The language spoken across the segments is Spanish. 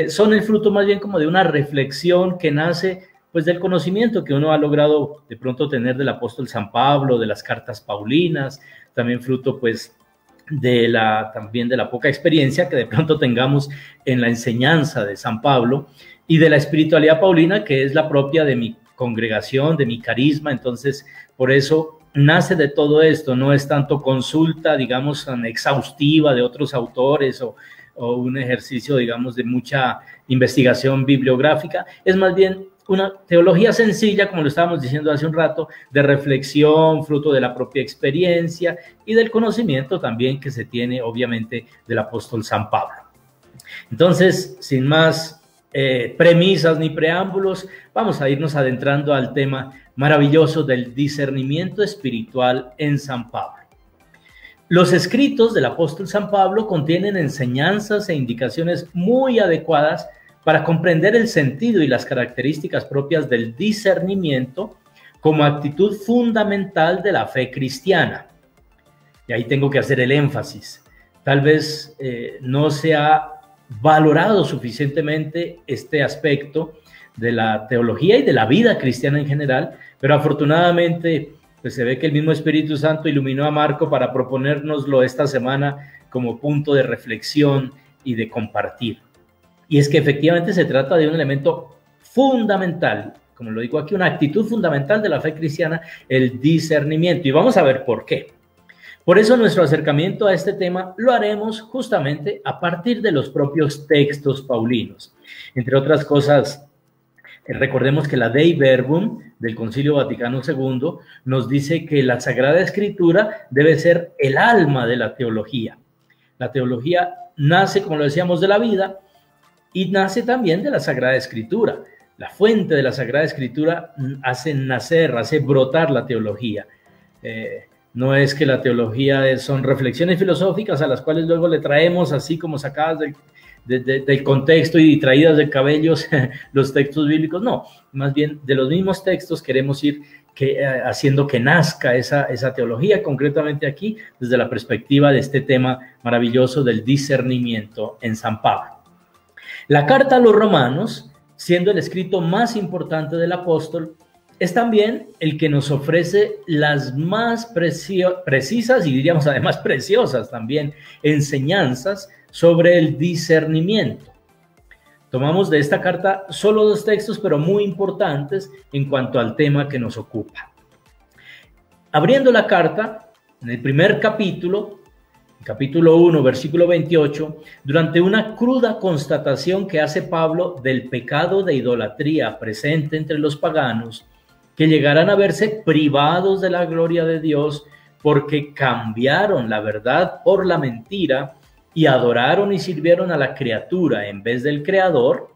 son el fruto más bien como de una reflexión que nace pues del conocimiento que uno ha logrado de pronto tener del apóstol San Pablo, de las cartas paulinas, también fruto pues también de la poca experiencia que de pronto tengamos en la enseñanza de San Pablo y de la espiritualidad paulina, que es la propia de mi congregación, de mi carisma. Entonces, por eso nace de todo esto, no es tanto consulta, digamos, tan exhaustiva de otros autores o un ejercicio, digamos, de mucha investigación bibliográfica, es más bien una teología sencilla, como lo estábamos diciendo hace un rato, de reflexión, fruto de la propia experiencia y del conocimiento también que se tiene, obviamente, del apóstol San Pablo. Entonces, sin más premisas ni preámbulos, vamos a irnos adentrando al tema maravilloso del discernimiento espiritual en San Pablo. Los escritos del apóstol San Pablo contienen enseñanzas e indicaciones muy adecuadas para comprender el sentido y las características propias del discernimiento como actitud fundamental de la fe cristiana. Y ahí tengo que hacer el énfasis. Tal vez no se ha valorado suficientemente este aspecto de la teología y de la vida cristiana en general, pero afortunadamente pues se ve que el mismo Espíritu Santo iluminó a Marco para proponérnoslo esta semana como punto de reflexión y de compartir. Y es que efectivamente se trata de un elemento fundamental, como lo digo aquí, una actitud fundamental de la fe cristiana, el discernimiento. Y vamos a ver por qué. Por eso nuestro acercamiento a este tema lo haremos justamente a partir de los propios textos paulinos. Entre otras cosas, recordemos que la Dei Verbum del Concilio Vaticano II nos dice que la Sagrada Escritura debe ser el alma de la teología. La teología nace, como lo decíamos, de la vida y nace también de la Sagrada Escritura. La fuente de la Sagrada Escritura hace nacer, hace brotar la teología. No es que la teología son reflexiones filosóficas a las cuales luego le traemos así como sacadas del contexto y traídas de cabellos los textos bíblicos. No, más bien de los mismos textos queremos ir haciendo que nazca esa teología, concretamente aquí desde la perspectiva de este tema maravilloso del discernimiento en San Pablo. La carta a los Romanos, siendo el escrito más importante del apóstol, es también el que nos ofrece las más precisas y diríamos además preciosas también enseñanzas sobre el discernimiento. Tomamos de esta carta solo 2 textos, pero muy importantes en cuanto al tema que nos ocupa. Abriendo la carta, en el primer capítulo, capítulo 1, versículo 28, durante una cruda constatación que hace Pablo del pecado de idolatría presente entre los paganos, que llegarán a verse privados de la gloria de Dios porque cambiaron la verdad por la mentira y adoraron y sirvieron a la criatura en vez del Creador.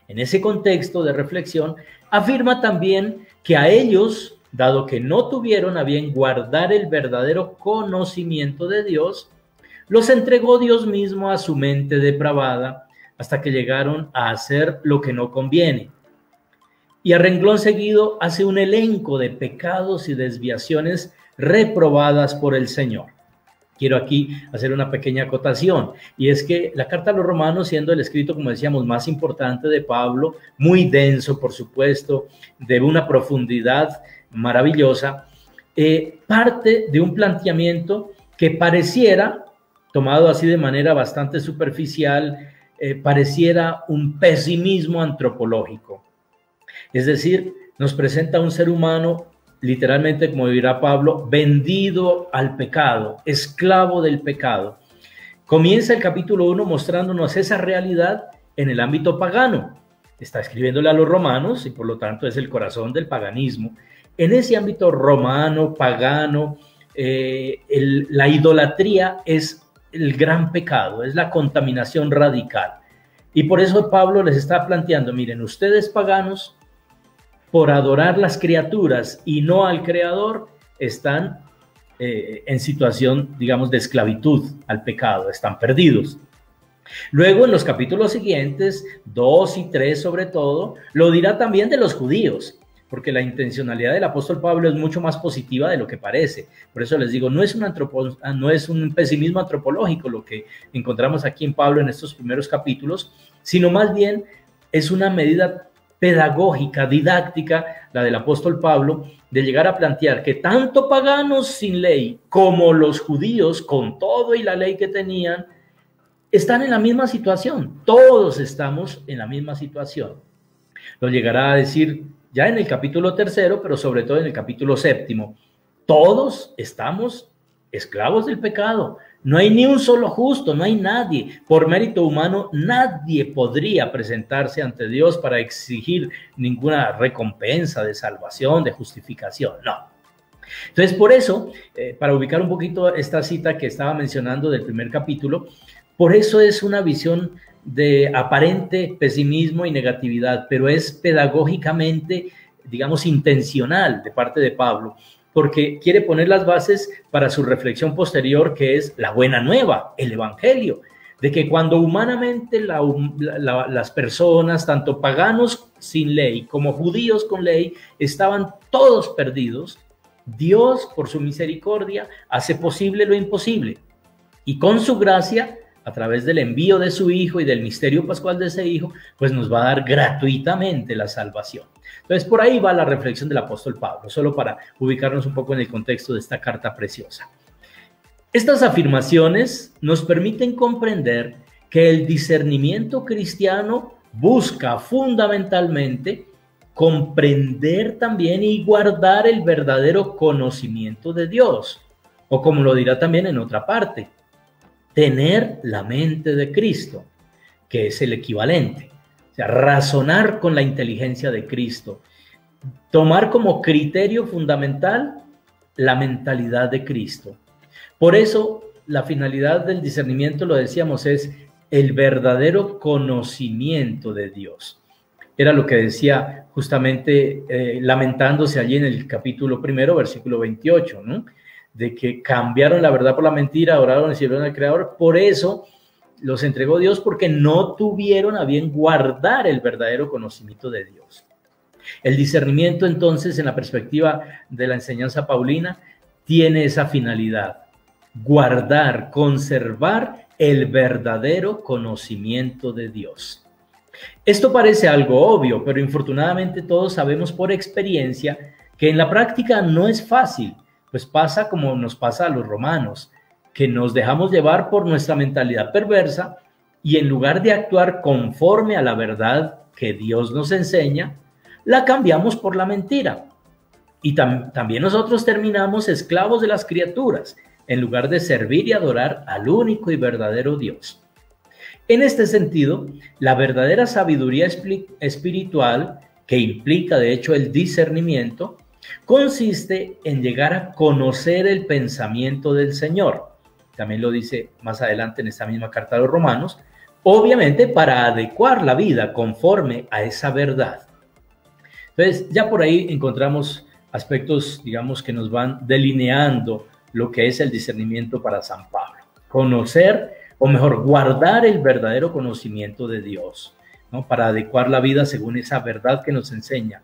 En ese contexto de reflexión, afirma también que a ellos, dado que no tuvieron a bien guardar el verdadero conocimiento de Dios, los entregó Dios mismo a su mente depravada hasta que llegaron a hacer lo que no conviene. Y a renglón seguido hace un elenco de pecados y desviaciones reprobadas por el Señor. Quiero aquí hacer una pequeña acotación, y es que la carta a los Romanos, siendo el escrito, como decíamos, más importante de Pablo, muy denso, por supuesto, de una profundidad maravillosa, parte de un planteamiento que pareciera, tomado así de manera bastante superficial, pareciera un pesimismo antropológico. Es decir, nos presenta a un ser humano, literalmente, como dirá Pablo, vendido al pecado, esclavo del pecado. Comienza el capítulo 1 mostrándonos esa realidad en el ámbito pagano. Está escribiéndole a los romanos y por lo tanto es el corazón del paganismo. En ese ámbito romano, pagano, la idolatría es el gran pecado, es la contaminación radical. Y por eso Pablo les está planteando, miren, ustedes paganos, por adorar las criaturas y no al Creador, están en situación, digamos, de esclavitud al pecado, están perdidos. Luego, en los capítulos siguientes, 2 y 3 sobre todo, lo dirá también de los judíos, porque la intencionalidad del apóstol Pablo es mucho más positiva de lo que parece. Por eso les digo, no es un pesimismo antropológico lo que encontramos aquí en Pablo en estos primeros capítulos, sino más bien es una medida pedagógica, didáctica, la del apóstol Pablo, de llegar a plantear que tanto paganos sin ley como los judíos con todo y la ley que tenían, están en la misma situación. Todos estamos en la misma situación. Lo llegará a decir ya en el capítulo 3, pero sobre todo en el capítulo 7. Todos estamos esclavos del pecado. No hay ni un solo justo, no hay nadie. Por mérito humano, nadie podría presentarse ante Dios para exigir ninguna recompensa de salvación, de justificación. No. Entonces, por eso, para ubicar un poquito esta cita que estaba mencionando del primer capítulo, por eso es una visión de aparente pesimismo y negatividad, pero es pedagógicamente, digamos, intencional de parte de Pablo, porque quiere poner las bases para su reflexión posterior, que es la buena nueva, el evangelio, de que cuando humanamente las personas, tanto paganos sin ley como judíos con ley, estaban todos perdidos, Dios, por su misericordia, hace posible lo imposible, y con su gracia, a través del envío de su Hijo y del misterio pascual de ese Hijo, pues nos va a dar gratuitamente la salvación. Entonces, por ahí va la reflexión del apóstol Pablo, solo para ubicarnos un poco en el contexto de esta carta preciosa. Estas afirmaciones nos permiten comprender que el discernimiento cristiano busca fundamentalmente comprender también y guardar el verdadero conocimiento de Dios, o como lo dirá también en otra parte, tener la mente de Cristo, que es el equivalente. O sea, razonar con la inteligencia de Cristo. Tomar como criterio fundamental la mentalidad de Cristo. Por eso, la finalidad del discernimiento, lo decíamos, es el verdadero conocimiento de Dios. Era lo que decía justamente lamentándose allí en el capítulo 1, versículo 28, ¿no? De que cambiaron la verdad por la mentira, adoraron y sirvieron al Creador. Por eso los entregó Dios, porque no tuvieron a bien guardar el verdadero conocimiento de Dios. El discernimiento, entonces, en la perspectiva de la enseñanza paulina, tiene esa finalidad: guardar, conservar el verdadero conocimiento de Dios. Esto parece algo obvio, pero infortunadamente todos sabemos por experiencia que en la práctica no es fácil. Pues pasa como nos pasa a los romanos, que nos dejamos llevar por nuestra mentalidad perversa y en lugar de actuar conforme a la verdad que Dios nos enseña, la cambiamos por la mentira. Y también nosotros terminamos esclavos de las criaturas, en lugar de servir y adorar al único y verdadero Dios. En este sentido, la verdadera sabiduría espiritual, que implica de hecho el discernimiento, consiste en llegar a conocer el pensamiento del Señor. También lo dice más adelante en esta misma carta a los Romanos, obviamente para adecuar la vida conforme a esa verdad. Entonces, ya por ahí encontramos aspectos, digamos, que nos van delineando lo que es el discernimiento para San Pablo. Conocer, o mejor, guardar el verdadero conocimiento de Dios, ¿no? Para adecuar la vida según esa verdad que nos enseña.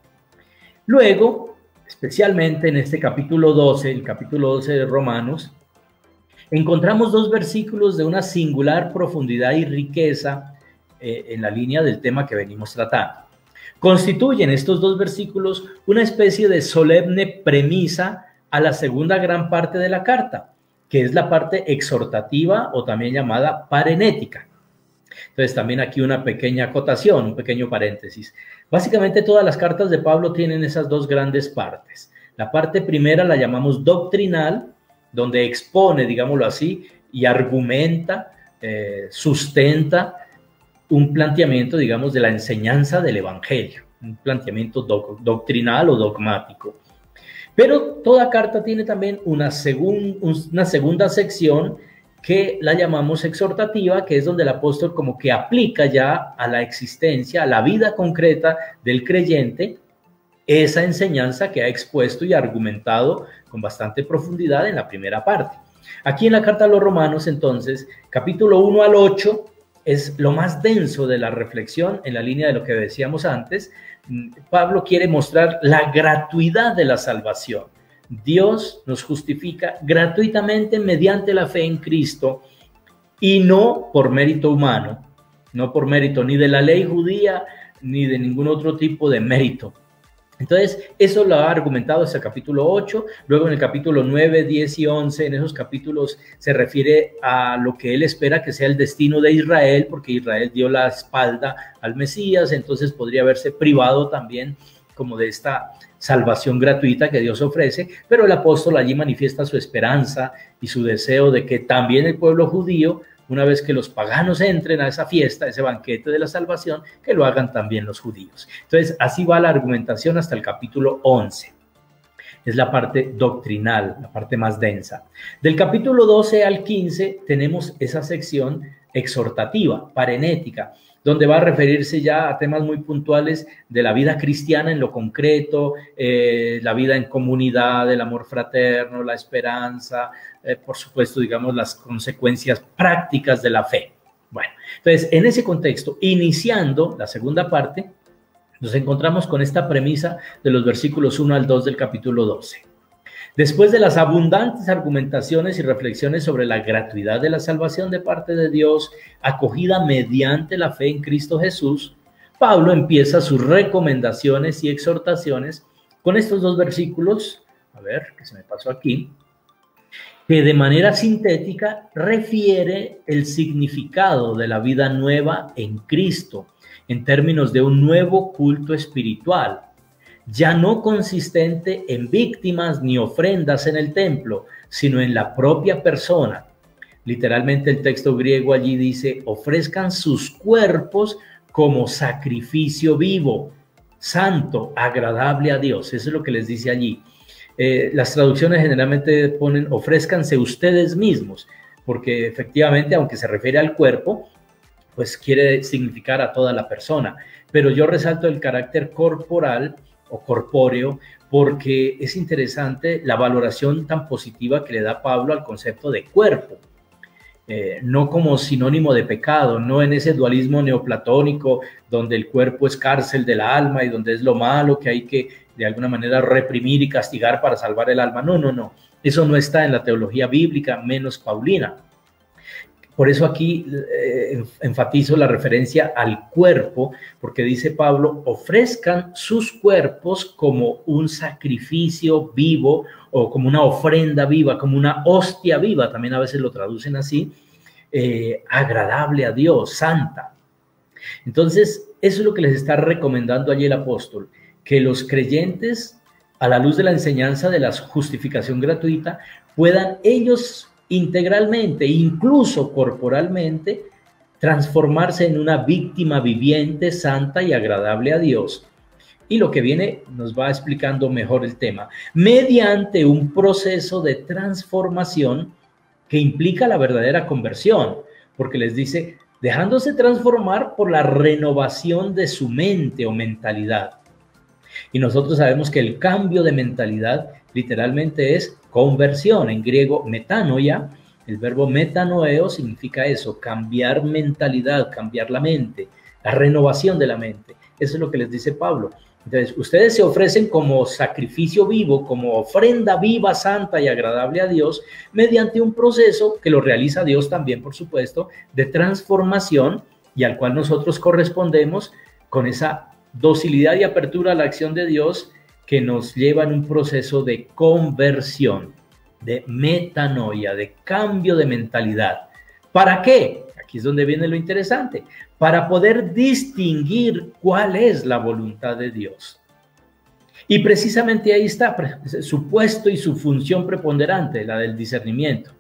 Luego, especialmente en este capítulo 12, el capítulo 12 de Romanos, encontramos dos versículos de una singular profundidad y riqueza en la línea del tema que venimos tratando. Constituyen estos dos versículos una especie de solemne premisa a la segunda gran parte de la carta, que es la parte exhortativa o también llamada parenética. Entonces también aquí una pequeña acotación, un pequeño paréntesis. Básicamente todas las cartas de Pablo tienen esas dos grandes partes. La parte primera la llamamos doctrinal, donde expone, digámoslo así, y argumenta, sustenta un planteamiento, digamos, de la enseñanza del Evangelio, un planteamiento doctrinal o dogmático. Pero toda carta tiene también una segunda sección que la llamamos exhortativa, que es donde el apóstol como que aplica ya a la existencia, a la vida concreta del creyente, esa enseñanza que ha expuesto y argumentado con bastante profundidad en la primera parte. Aquí en la carta a los Romanos, entonces, capítulo 1 al 8, es lo más denso de la reflexión en la línea de lo que decíamos antes. Pablo quiere mostrar la gratuidad de la salvación. Dios nos justifica gratuitamente mediante la fe en Cristo y no por mérito humano. no por mérito ni de la ley judía, ni de ningún otro tipo de mérito. Entonces, eso lo ha argumentado hasta el capítulo 8, luego en el capítulo 9, 10 y 11, en esos capítulos se refiere a lo que él espera que sea el destino de Israel, porque Israel dio la espalda al Mesías, entonces podría haberse privado también como de esta salvación gratuita que Dios ofrece, pero el apóstol allí manifiesta su esperanza y su deseo de que también el pueblo judío, una vez que los paganos entren a esa fiesta, a ese banquete de la salvación, que lo hagan también los judíos. Entonces, así va la argumentación hasta el capítulo 11. Es la parte doctrinal, la parte más densa. Del capítulo 12 al 15 tenemos esa sección exhortativa, parenética, donde va a referirse ya a temas muy puntuales de la vida cristiana en lo concreto, la vida en comunidad, el amor fraterno, la esperanza, por supuesto, digamos, las consecuencias prácticas de la fe. Bueno, entonces, en ese contexto, iniciando la segunda parte, nos encontramos con esta premisa de los versículos 1 al 2 del capítulo 12. Después de las abundantes argumentaciones y reflexiones sobre la gratuidad de la salvación de parte de Dios, acogida mediante la fe en Cristo Jesús, Pablo empieza sus recomendaciones y exhortaciones con estos dos versículos, a ver, que se me pasó aquí, que de manera sintética refiere el significado de la vida nueva en Cristo, en términos de un nuevo culto espiritual, ya no consistente en víctimas ni ofrendas en el templo, sino en la propia persona. Literalmente el texto griego allí dice, ofrezcan sus cuerpos como sacrificio vivo, santo, agradable a Dios. Eso es lo que les dice allí. Las traducciones generalmente ponen, ofrézcanse ustedes mismos, porque efectivamente, aunque se refiere al cuerpo, pues quiere significar a toda la persona. Pero yo resalto el carácter corporal o corpóreo, porque es interesante la valoración tan positiva que le da Pablo al concepto de cuerpo, no como sinónimo de pecado, no en ese dualismo neoplatónico donde el cuerpo es cárcel del alma y donde es lo malo que hay que de alguna manera reprimir y castigar para salvar el alma. No, eso no está en la teología bíblica, menos paulina. Por eso aquí enfatizo la referencia al cuerpo, porque dice Pablo, ofrezcan sus cuerpos como un sacrificio vivo o como una ofrenda viva, como una hostia viva, también a veces lo traducen así, agradable a Dios, santa. Entonces, eso es lo que les está recomendando allí el apóstol, que los creyentes, a la luz de la enseñanza de la justificación gratuita, puedan ellos integralmente, incluso corporalmente, transformarse en una víctima viviente, santa y agradable a Dios. Y lo que viene nos va explicando mejor el tema, mediante un proceso de transformación que implica la verdadera conversión, porque les dice, dejándose transformar por la renovación de su mente o mentalidad. Y nosotros sabemos que el cambio de mentalidad literalmente es conversión, en griego metanoia. El verbo metanoeo significa eso, cambiar mentalidad, cambiar la mente, la renovación de la mente. Eso es lo que les dice Pablo. Entonces, ustedes se ofrecen como sacrificio vivo, como ofrenda viva, santa y agradable a Dios, mediante un proceso que lo realiza Dios también, por supuesto, de transformación y al cual nosotros correspondemos con esa docilidad y apertura a la acción de Dios que nos lleva en un proceso de conversión, de metanoia, de cambio de mentalidad. ¿Para qué? Aquí es donde viene lo interesante. Para poder distinguir cuál es la voluntad de Dios. Y precisamente ahí está su puesto y su función preponderante, la del discernimiento.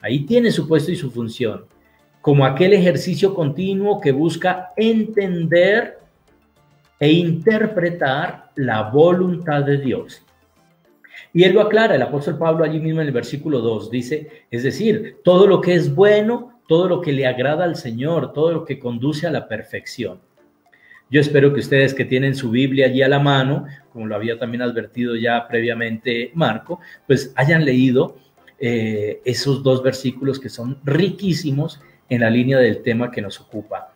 Ahí tiene su puesto y su función, como aquel ejercicio continuo que busca entender e interpretar la voluntad de Dios. Y él lo aclara, el apóstol Pablo allí mismo en el versículo 2 dice, es decir, todo lo que es bueno, todo lo que le agrada al Señor, todo lo que conduce a la perfección. Yo espero que ustedes que tienen su Biblia allí a la mano, como lo había también advertido ya previamente Marco, pues hayan leído esos dos versículos que son riquísimos en la línea del tema que nos ocupa.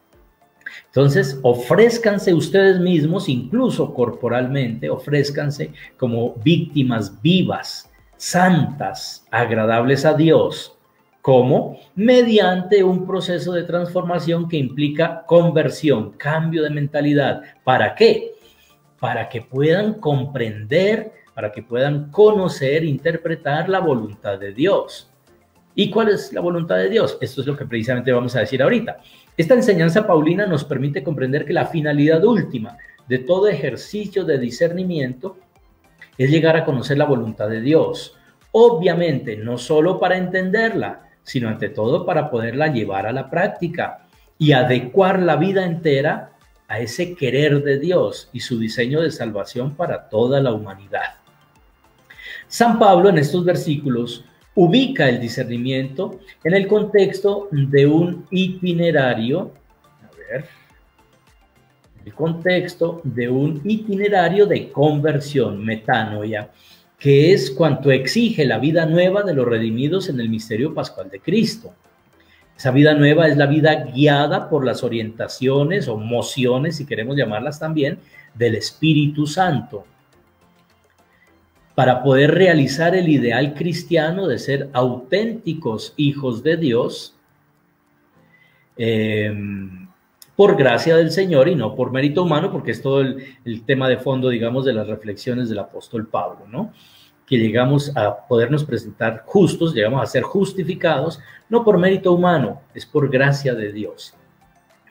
Entonces, ofrézcanse ustedes mismos, incluso corporalmente, ofrézcanse como víctimas vivas, santas, agradables a Dios, ¿Cómo? Mediante un proceso de transformación que implica conversión, cambio de mentalidad. ¿Para qué? Para que puedan comprender, para que puedan conocer, interpretar la voluntad de Dios. ¿Y cuál es la voluntad de Dios? Esto es lo que precisamente vamos a decir ahorita. Esta enseñanza paulina nos permite comprender que la finalidad última de todo ejercicio de discernimiento es llegar a conocer la voluntad de Dios. Obviamente, no solo para entenderla, sino ante todo para poderla llevar a la práctica y adecuar la vida entera a ese querer de Dios y su diseño de salvación para toda la humanidad. San Pablo en estos versículos ubica el discernimiento en el contexto de un itinerario, de conversión, metanoia, que es cuanto exige la vida nueva de los redimidos en el misterio pascual de Cristo. Esa vida nueva es la vida guiada por las orientaciones o mociones, si queremos llamarlas también, del Espíritu Santo, para poder realizar el ideal cristiano de ser auténticos hijos de Dios, por gracia del Señor y no por mérito humano, porque es todo el tema de fondo, digamos, de las reflexiones del apóstol Pablo, ¿no? Que llegamos a podernos presentar justos, llegamos a ser justificados, no por mérito humano, es por gracia de Dios.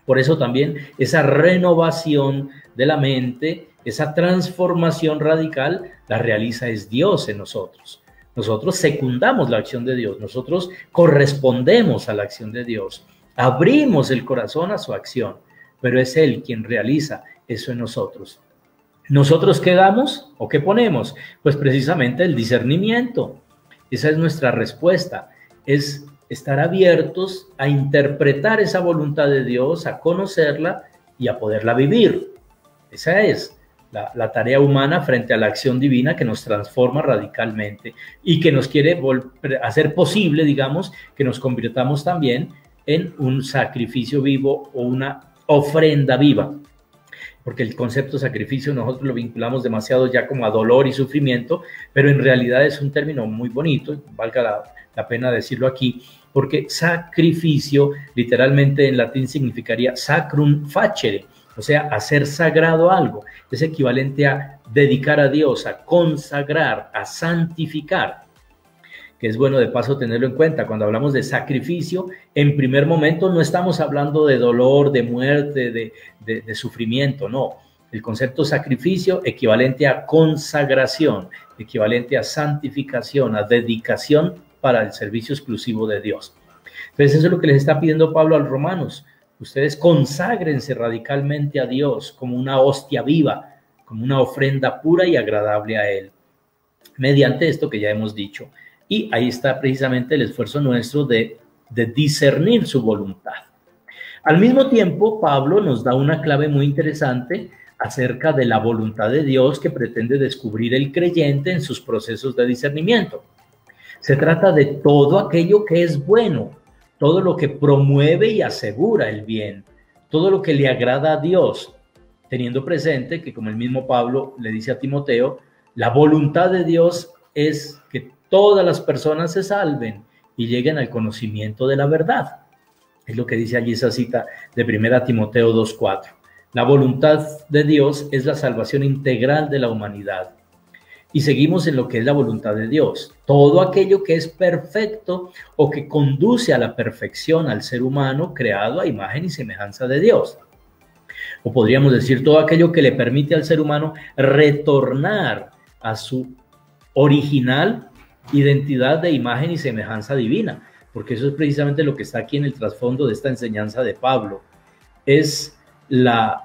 Por eso también esa renovación de la mente, esa transformación radical, la realiza es Dios en nosotros. Nosotros secundamos la acción de Dios, nosotros correspondemos a la acción de Dios, abrimos el corazón a su acción, pero es Él quien realiza eso en nosotros. ¿Nosotros qué damos o qué ponemos? Pues precisamente el discernimiento. Esa es nuestra respuesta, es estar abiertos a interpretar esa voluntad de Dios, a conocerla y a poderla vivir. Esa es la tarea humana frente a la acción divina que nos transforma radicalmente y que nos quiere hacer posible, digamos, que nos convirtamos también en un sacrificio vivo o una ofrenda viva. Porque el concepto de sacrificio nosotros lo vinculamos demasiado ya como a dolor y sufrimiento, pero en realidad es un término muy bonito, valga la pena decirlo aquí, porque sacrificio literalmente en latín significaría sacrum facere, o sea, hacer sagrado algo. Es equivalente a dedicar a Dios, a consagrar, a santificar, que es bueno de paso tenerlo en cuenta. Cuando hablamos de sacrificio, en primer momento no estamos hablando de dolor, de muerte, de sufrimiento, no. El concepto sacrificio equivalente a consagración, equivalente a santificación, a dedicación para el servicio exclusivo de Dios. Entonces eso es lo que les está pidiendo Pablo a los romanos. Ustedes conságrense radicalmente a Dios como una hostia viva, como una ofrenda pura y agradable a Él, mediante esto que ya hemos dicho. Y ahí está precisamente el esfuerzo nuestro de discernir su voluntad. Al mismo tiempo, Pablo nos da una clave muy interesante acerca de la voluntad de Dios que pretende descubrir el creyente en sus procesos de discernimiento. Se trata de todo aquello que es bueno, todo lo que promueve y asegura el bien, todo lo que le agrada a Dios, teniendo presente que, como el mismo Pablo le dice a Timoteo, la voluntad de Dios es que todas las personas se salven y lleguen al conocimiento de la verdad. Es lo que dice allí esa cita de 1 Timoteo 2:4. La voluntad de Dios es la salvación integral de la humanidad. Y seguimos en lo que es la voluntad de Dios. Todo aquello que es perfecto o que conduce a la perfección al ser humano creado a imagen y semejanza de Dios. O podríamos decir todo aquello que le permite al ser humano retornar a su original identidad de imagen y semejanza divina, porque eso es precisamente lo que está aquí en el trasfondo de esta enseñanza de Pablo. Es la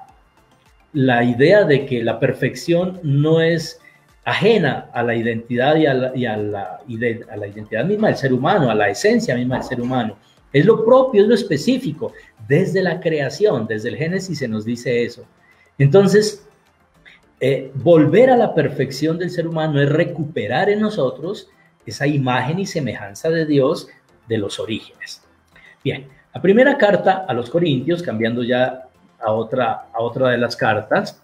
idea de que la perfección no es ajena a la identidad y a la identidad misma del ser humano, a la esencia misma del ser humano. Es lo propio, es lo específico. Desde la creación, desde el Génesis se nos dice eso. Entonces, volver a la perfección del ser humano es recuperar en nosotros esa imagen y semejanza de Dios de los orígenes. Bien, la primera carta a los Corintios, cambiando ya a otra de las cartas,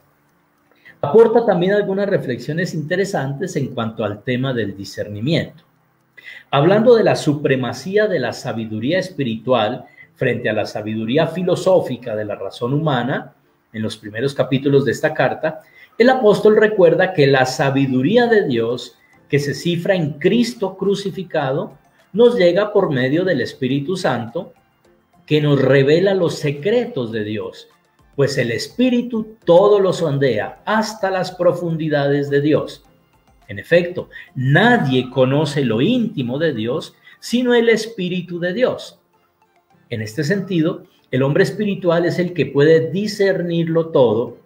aporta también algunas reflexiones interesantes en cuanto al tema del discernimiento. Hablando de la supremacía de la sabiduría espiritual frente a la sabiduría filosófica de la razón humana, en los primeros capítulos de esta carta, el apóstol recuerda que la sabiduría de Dios, que se cifra en Cristo crucificado, nos llega por medio del Espíritu Santo, que nos revela los secretos de Dios, pues el Espíritu todo lo sondea hasta las profundidades de Dios. En efecto, nadie conoce lo íntimo de Dios sino el Espíritu de Dios. En este sentido, el hombre espiritual es el que puede discernirlo todo,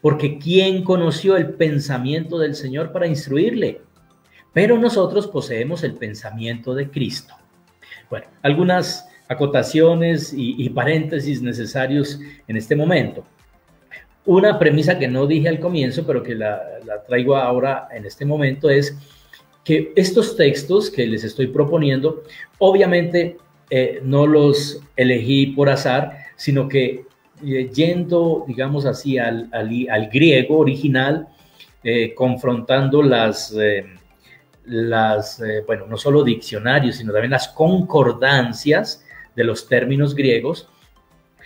porque ¿quién conoció el pensamiento del Señor para instruirle? Pero nosotros poseemos el pensamiento de Cristo. Bueno, algunas acotaciones y paréntesis necesarios en este momento. Una premisa que no dije al comienzo, pero que la traigo ahora en este momento, es que estos textos que les estoy proponiendo, obviamente no los elegí por azar, sino que yendo, digamos así, al griego original, confrontando bueno, no solo diccionarios, sino también las concordancias de los términos griegos,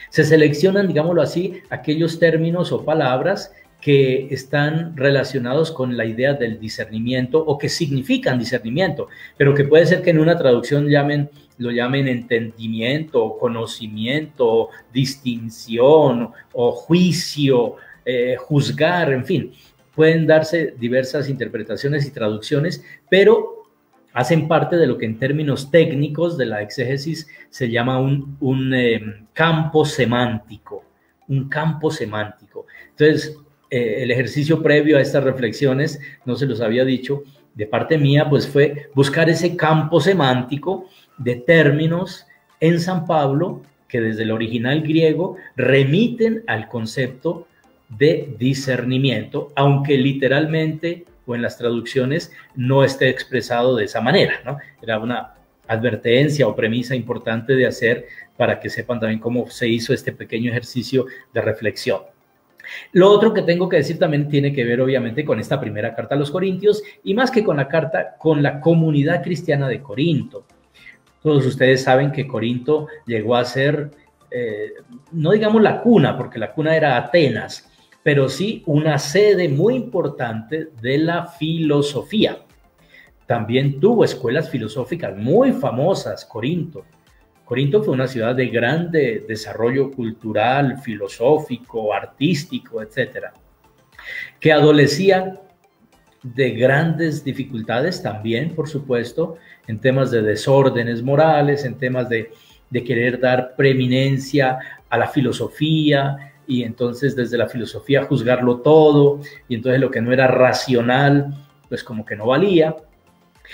se seleccionan, digámoslo así, aquellos términos o palabras que están relacionados con la idea del discernimiento o que significan discernimiento, pero que puede ser que en una traducción lo llamen entendimiento, conocimiento, distinción o juicio, juzgar, en fin. Pueden darse diversas interpretaciones y traducciones, pero hacen parte de lo que en términos técnicos de la exégesis se llama un campo semántico, un campo semántico. Entonces, el ejercicio previo a estas reflexiones, no se los había dicho, de parte mía, pues fue buscar ese campo semántico de términos en San Pablo que desde el original griego remiten al concepto de discernimiento, aunque literalmente o en las traducciones no esté expresado de esa manera, ¿no? Era una advertencia o premisa importante de hacer para que sepan también cómo se hizo este pequeño ejercicio de reflexión. Lo otro que tengo que decir también tiene que ver obviamente con esta primera carta a los Corintios y más que con la carta, con la comunidad cristiana de Corinto. Todos ustedes saben que Corinto llegó a ser, no digamos la cuna, porque la cuna era Atenas, pero sí una sede muy importante de la filosofía. También tuvo escuelas filosóficas muy famosas, Corinto. Corinto fue una ciudad de grande desarrollo cultural, filosófico, artístico, etcétera, que adolecía de grandes dificultades también, por supuesto, en temas de desórdenes morales, en temas de querer dar preeminencia a la filosofía, y entonces desde la filosofía juzgarlo todo, y entonces lo que no era racional, pues como que no valía.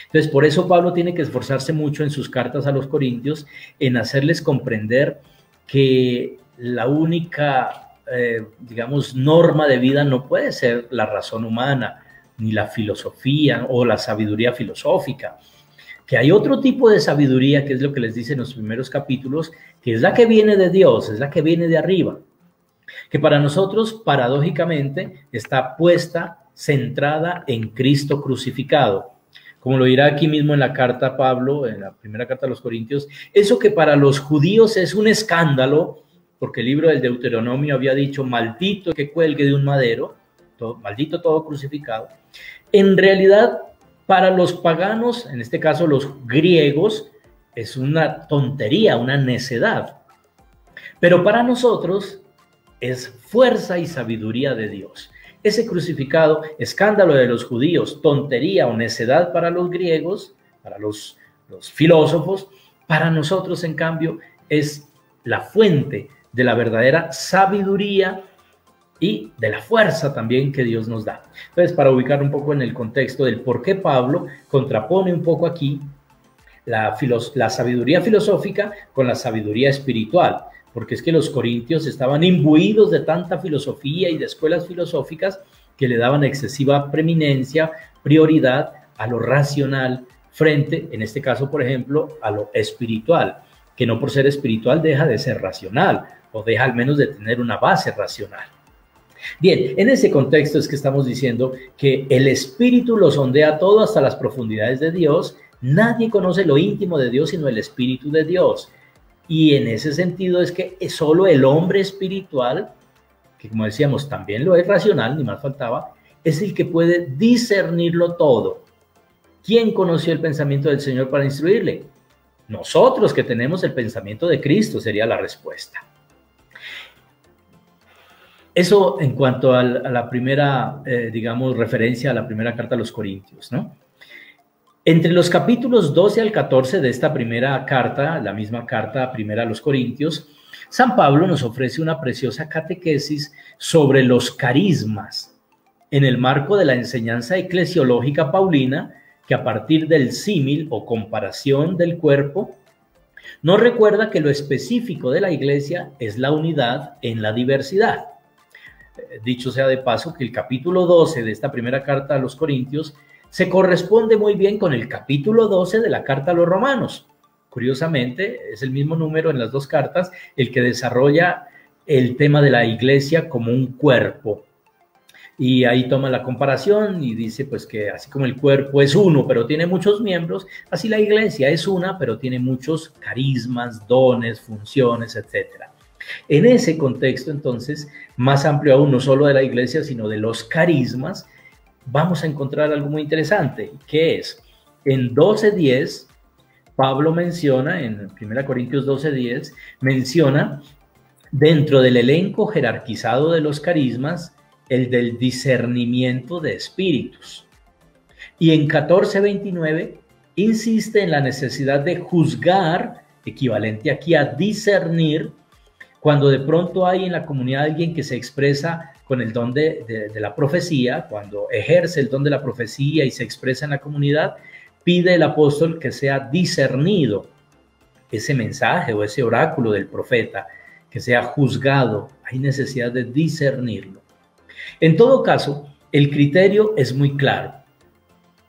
Entonces por eso Pablo tiene que esforzarse mucho en sus cartas a los Corintios en hacerles comprender que la única, digamos, norma de vida no puede ser la razón humana, ni la filosofía o la sabiduría filosófica, que hay otro tipo de sabiduría, que es lo que les dice en los primeros capítulos, que es la que viene de Dios, es la que viene de arriba, que para nosotros, paradójicamente, está puesta, centrada en Cristo crucificado. Como lo dirá aquí mismo en la carta Pablo, en la primera carta a los Corintios, eso que para los judíos es un escándalo, porque el libro del Deuteronomio había dicho, maldito que cuelgue de un madero, maldito todo crucificado, en realidad para los paganos, en este caso los griegos, es una tontería, una necedad, pero para nosotros es fuerza y sabiduría de Dios. Ese crucificado, escándalo de los judíos, tontería o necedad para los griegos, para los filósofos, para nosotros, en cambio, es la fuente de la verdadera sabiduría y de la fuerza también que Dios nos da. Entonces, para ubicar un poco en el contexto del por qué Pablo contrapone un poco aquí la sabiduría filosófica con la sabiduría espiritual, porque es que los corintios estaban imbuidos de tanta filosofía y de escuelas filosóficas que le daban excesiva preeminencia, prioridad a lo racional frente, en este caso, por ejemplo, a lo espiritual, que no por ser espiritual deja de ser racional o deja al menos de tener una base racional. Bien, en ese contexto es que estamos diciendo que el espíritu lo sondea todo hasta las profundidades de Dios, Nadie conoce lo íntimo de Dios sino el Espíritu de Dios. Y en ese sentido es que solo el hombre espiritual, que como decíamos también lo es racional, ni más faltaba, es el que puede discernirlo todo. ¿Quién conoció el pensamiento del Señor para instruirle? Nosotros que tenemos el pensamiento de Cristo, sería la respuesta. Eso en cuanto a la primera, digamos, referencia a la primera carta a los Corintios, ¿no? Entre los capítulos 12 al 14 de esta primera carta, la misma carta primera a los Corintios, San Pablo nos ofrece una preciosa catequesis sobre los carismas en el marco de la enseñanza eclesiológica paulina, que a partir del símil o comparación del cuerpo, nos recuerda que lo específico de la iglesia es la unidad en la diversidad. Dicho sea de paso que el capítulo 12 de esta primera carta a los Corintios se corresponde muy bien con el capítulo 12 de la carta a los Romanos. Curiosamente, es el mismo número en las dos cartas el que desarrolla el tema de la iglesia como un cuerpo. Y ahí toma la comparación y dice pues que así como el cuerpo es uno, pero tiene muchos miembros, así la iglesia es una, pero tiene muchos carismas, dones, funciones, etc. En ese contexto, entonces, más amplio aún, no solo de la iglesia, sino de los carismas, vamos a encontrar algo muy interesante, que es, en 12:10, Pablo menciona, en 1 Corintios 12:10, menciona dentro del elenco jerarquizado de los carismas, el del discernimiento de espíritus. Y en 14:29 insiste en la necesidad de juzgar, equivalente aquí a discernir, cuando de pronto hay en la comunidad alguien que se expresa con el don de la profecía, cuando ejerce el don de la profecía y se expresa en la comunidad, pide el apóstol que sea discernido ese mensaje o ese oráculo del profeta, que sea juzgado. Hay necesidad de discernirlo. En todo caso, el criterio es muy claro,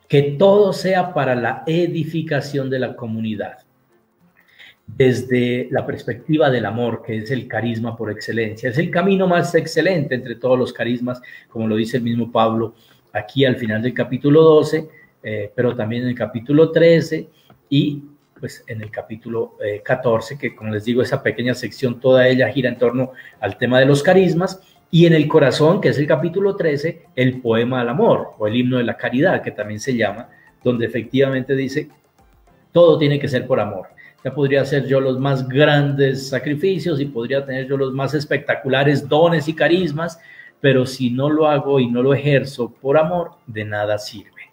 que todo sea para la edificación de la comunidad, desde la perspectiva del amor, que es el carisma por excelencia. Es el camino más excelente entre todos los carismas, como lo dice el mismo Pablo aquí al final del capítulo 12, pero también en el capítulo 13 y pues en el capítulo 14, que como les digo, esa pequeña sección, toda ella gira en torno al tema de los carismas. Y en el corazón, que es el capítulo 13, el poema al amor, o el himno de la caridad, que también se llama, donde efectivamente dice, todo tiene que ser por amor. Ya podría hacer yo los más grandes sacrificios y podría tener yo los más espectaculares dones y carismas, pero si no lo hago y no lo ejerzo por amor, de nada sirve.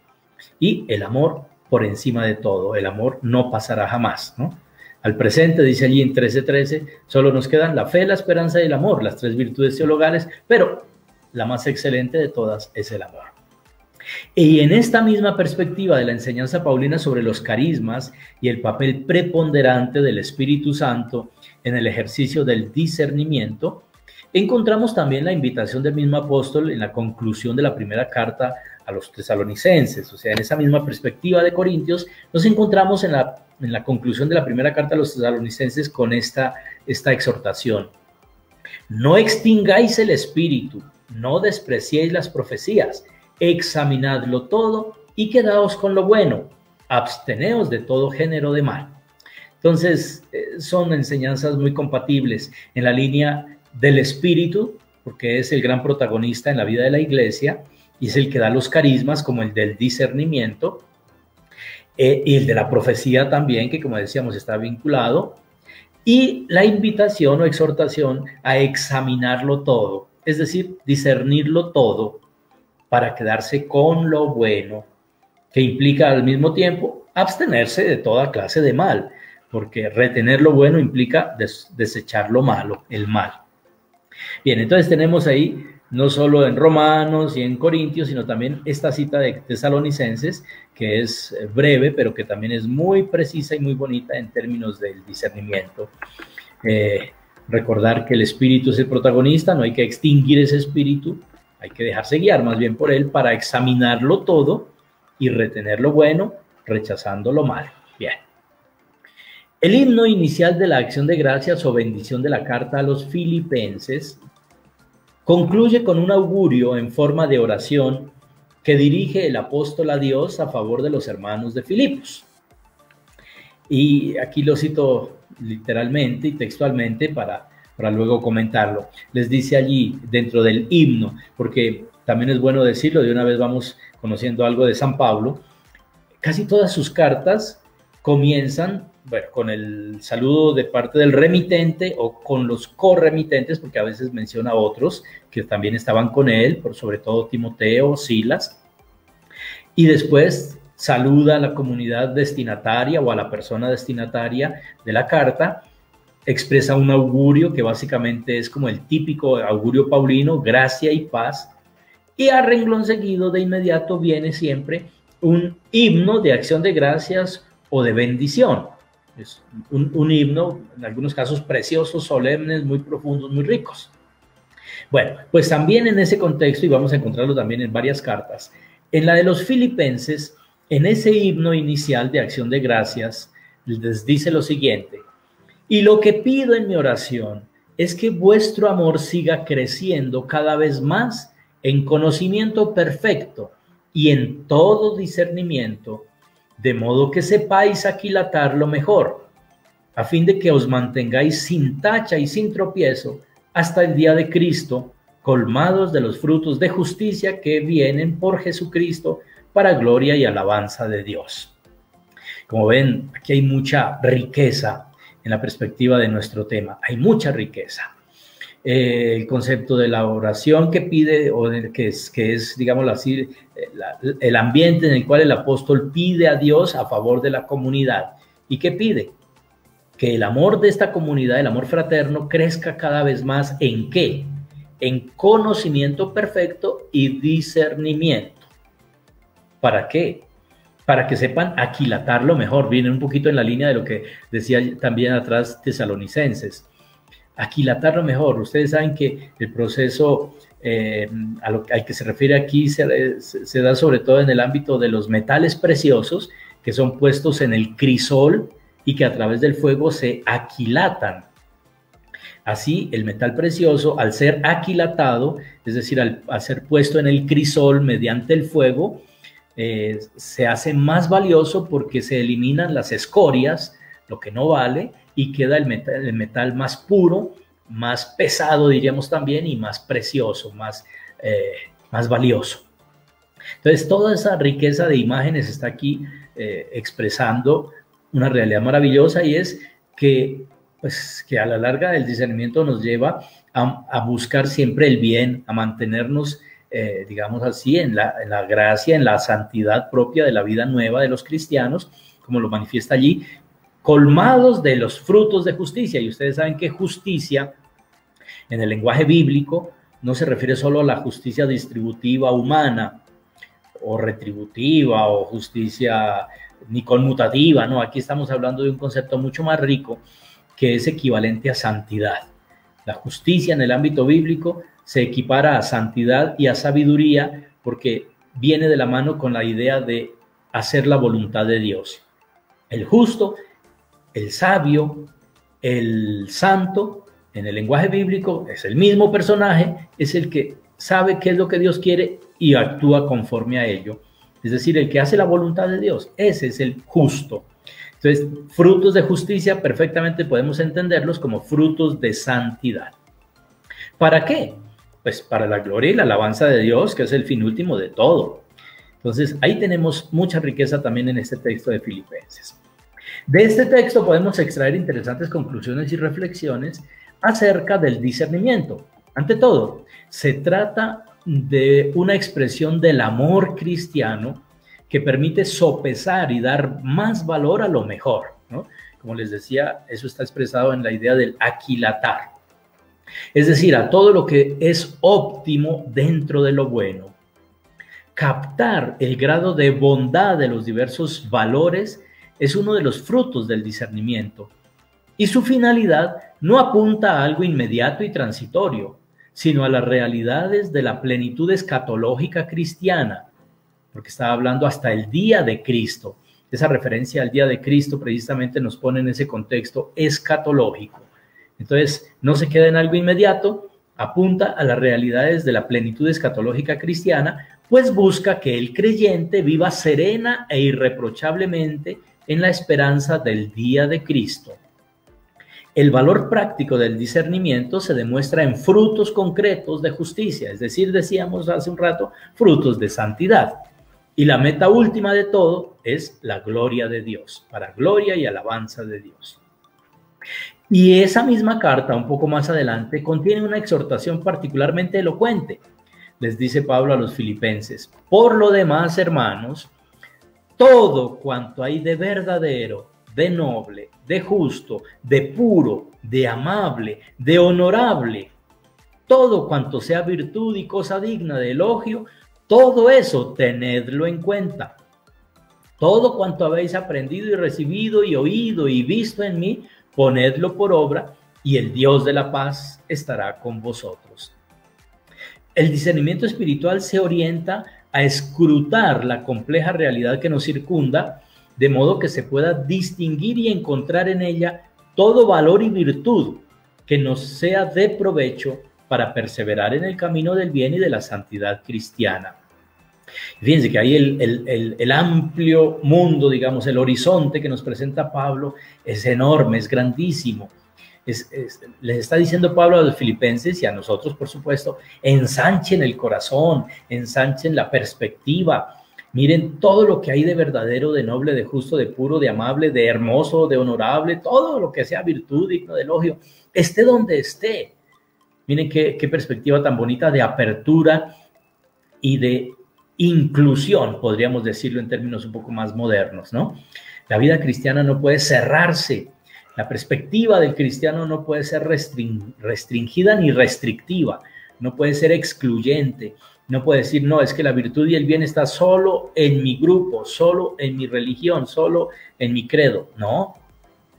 Y el amor por encima de todo, el amor no pasará jamás, ¿no? Al presente, dice allí en 13:13, solo nos quedan la fe, la esperanza y el amor, las tres virtudes teologales, pero la más excelente de todas es el amor. Y en esta misma perspectiva de la enseñanza paulina sobre los carismas y el papel preponderante del Espíritu Santo en el ejercicio del discernimiento, encontramos también la invitación del mismo apóstol en la conclusión de la primera carta a los tesalonicenses. O sea, en esa misma perspectiva de Corintios, nos encontramos en la conclusión de la primera carta a los tesalonicenses con esta exhortación. No extingáis el espíritu, no despreciéis las profecías, examinadlo todo y quedaos con lo bueno, absteneos de todo género de mal. Entonces, son enseñanzas muy compatibles en la línea del espíritu, porque es el gran protagonista en la vida de la iglesia y es el que da los carismas, como el del discernimiento, y el de la profecía también, que como decíamos está vinculado, y la invitación o exhortación a examinarlo todo, es decir, discernirlo todo para quedarse con lo bueno, que implica al mismo tiempo abstenerse de toda clase de mal, porque retener lo bueno implica desechar lo malo, el mal. Bien, entonces tenemos ahí no solo en Romanos y en Corintios, sino también esta cita de Tesalonicenses, que es breve, pero que también es muy precisa y muy bonita en términos del discernimiento. Recordar que el espíritu es el protagonista, no hay que extinguir ese espíritu, hay que dejarse guiar más bien por él para examinarlo todo y retener lo bueno, rechazando lo malo. Bien. El himno inicial de la acción de gracias o bendición de la carta a los filipenses concluye con un augurio en forma de oración que dirige el apóstol a Dios a favor de los hermanos de Filipos. Y aquí lo cito literalmente y textualmente para luego comentarlo. Les dice allí dentro del himno, porque también es bueno decirlo, de una vez vamos conociendo algo de San Pablo. Casi todas sus cartas comienzan, bueno, con el saludo de parte del remitente o con los corremitentes, porque a veces menciona a otros que también estaban con él, por sobre todo Timoteo, Silas, y después saluda a la comunidad destinataria o a la persona destinataria de la carta, expresa un augurio que básicamente es como el típico augurio paulino, gracia y paz, y a renglón seguido de inmediato viene siempre un himno de acción de gracias o de bendición. Es un himno, en algunos casos preciosos, solemnes, muy profundos, muy ricos. Bueno, pues también en ese contexto, y vamos a encontrarlo también en varias cartas, en la de los filipenses, en ese himno inicial de acción de gracias, les dice lo siguiente: y lo que pido en mi oración es que vuestro amor siga creciendo cada vez más en conocimiento perfecto y en todo discernimiento, de modo que sepáis aquilatarlo mejor, a fin de que os mantengáis sin tacha y sin tropiezo hasta el día de Cristo, colmados de los frutos de justicia que vienen por Jesucristo para gloria y alabanza de Dios. Como ven, aquí hay mucha riqueza en la perspectiva de nuestro tema, hay mucha riqueza. El concepto de la oración que pide, o que es, digámoslo así, el ambiente en el cual el apóstol pide a Dios a favor de la comunidad. ¿Y qué pide? Que el amor de esta comunidad, el amor fraterno, crezca cada vez más. ¿En qué? En conocimiento perfecto y discernimiento. ¿Para qué? Para que sepan aquilatarlo mejor. Viene un poquito en la línea de lo que decía también atrás Tesalonicenses. Aquilatarlo mejor. Ustedes saben que el proceso al que se refiere aquí se da sobre todo en el ámbito de los metales preciosos que son puestos en el crisol y que a través del fuego se aquilatan. Así, el metal precioso, al ser aquilatado, es decir, al ser puesto en el crisol mediante el fuego, se hace más valioso porque se eliminan las escorias, lo que no vale, y queda el metal más puro, más pesado, diríamos también, y más precioso, más valioso. Entonces, toda esa riqueza de imágenes está aquí expresando una realidad maravillosa, y es que, pues, que a la larga el discernimiento nos lleva a buscar siempre el bien, a mantenernos, digamos así, en la gracia, en la santidad propia de la vida nueva de los cristianos, como lo manifiesta allí, colmados de los frutos de justicia. Y ustedes saben que justicia, en el lenguaje bíblico, no se refiere solo a la justicia distributiva humana, o retributiva, o justicia ni conmutativa, no, aquí estamos hablando de un concepto mucho más rico, que es equivalente a santidad. La justicia en el ámbito bíblico se equipara a santidad y a sabiduría, porque viene de la mano con la idea de hacer la voluntad de Dios. El justo, el sabio, el santo, en el lenguaje bíblico es el mismo personaje, es el que sabe qué es lo que Dios quiere y actúa conforme a ello. Es decir, el que hace la voluntad de Dios, ese es el justo. Entonces, frutos de justicia perfectamente podemos entenderlos como frutos de santidad. ¿Para qué? Pues para la gloria y la alabanza de Dios, que es el fin último de todo. Entonces, ahí tenemos mucha riqueza también en este texto de Filipenses. De este texto podemos extraer interesantes conclusiones y reflexiones acerca del discernimiento. Ante todo, se trata de una expresión del amor cristiano que permite sopesar y dar más valor a lo mejor, ¿no? Como les decía, eso está expresado en la idea del aquilatar. Es decir, a todo lo que es óptimo dentro de lo bueno. Captar el grado de bondad de los diversos valores es uno de los frutos del discernimiento. Y su finalidad no apunta a algo inmediato y transitorio, sino a las realidades de la plenitud escatológica cristiana, porque estaba hablando hasta el día de Cristo. Esa referencia al día de Cristo precisamente nos pone en ese contexto escatológico. Entonces, no se queda en algo inmediato, apunta a las realidades de la plenitud escatológica cristiana, pues busca que el creyente viva serena e irreprochablemente en la esperanza del día de Cristo. El valor práctico del discernimiento se demuestra en frutos concretos de justicia, es decir, decíamos hace un rato, frutos de santidad. Y la meta última de todo es la gloria de Dios, para gloria y alabanza de Dios. Y esa misma carta, un poco más adelante, contiene una exhortación particularmente elocuente. Les dice Pablo a los filipenses: por lo demás, hermanos, todo cuanto hay de verdadero, de noble, de justo, de puro, de amable, de honorable, todo cuanto sea virtud y cosa digna de elogio, todo eso tenedlo en cuenta. Todo cuanto habéis aprendido y recibido y oído y visto en mí, ponedlo por obra, y el Dios de la paz estará con vosotros. El discernimiento espiritual se orienta a escrutar la compleja realidad que nos circunda, de modo que se pueda distinguir y encontrar en ella todo valor y virtud que nos sea de provecho para perseverar en el camino del bien y de la santidad cristiana. Fíjense que ahí el amplio mundo, digamos, el horizonte que nos presenta Pablo es enorme, es grandísimo. Les está diciendo Pablo a los filipenses y a nosotros, por supuesto, ensanchen el corazón, ensanchen la perspectiva. Miren todo lo que hay de verdadero, de noble, de justo, de puro, de amable, de hermoso, de honorable, todo lo que sea virtud, digno de elogio, esté donde esté. Miren qué perspectiva tan bonita de apertura y de inclusión, podríamos decirlo en términos un poco más modernos, ¿no? La vida cristiana no puede cerrarse. La perspectiva del cristiano no puede ser restringida ni restrictiva, no puede ser excluyente, no puede decir, no, es que la virtud y el bien está solo en mi grupo, solo en mi religión, solo en mi credo. No.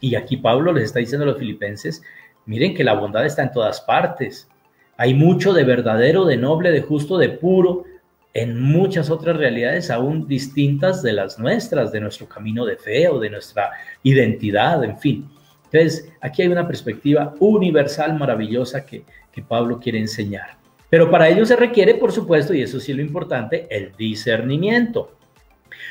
Y aquí Pablo les está diciendo a los filipenses, miren que la bondad está en todas partes. Hay mucho de verdadero, de noble, de justo, de puro, en muchas otras realidades aún distintas de las nuestras, de nuestro camino de fe o de nuestra identidad, en fin. Entonces, aquí hay una perspectiva universal maravillosa que Pablo quiere enseñar. Pero para ello se requiere, por supuesto, y eso sí es lo importante, el discernimiento.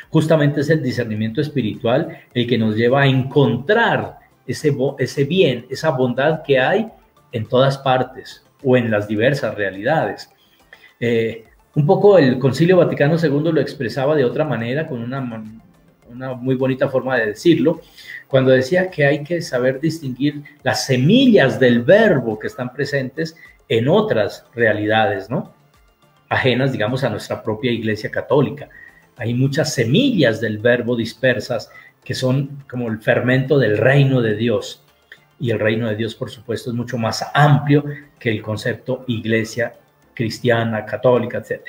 Justamente es el discernimiento espiritual el que nos lleva a encontrar ese bien, esa bondad que hay en todas partes o en las diversas realidades. Un poco el Concilio Vaticano II lo expresaba de otra manera, con una muy bonita forma de decirlo, cuando decía que hay que saber distinguir las semillas del verbo que están presentes en otras realidades, ¿no? Ajenas, digamos, a nuestra propia Iglesia Católica. Hay muchas semillas del verbo dispersas que son como el fermento del reino de Dios. Y el reino de Dios, por supuesto, es mucho más amplio que el concepto Iglesia cristiana, católica, etc.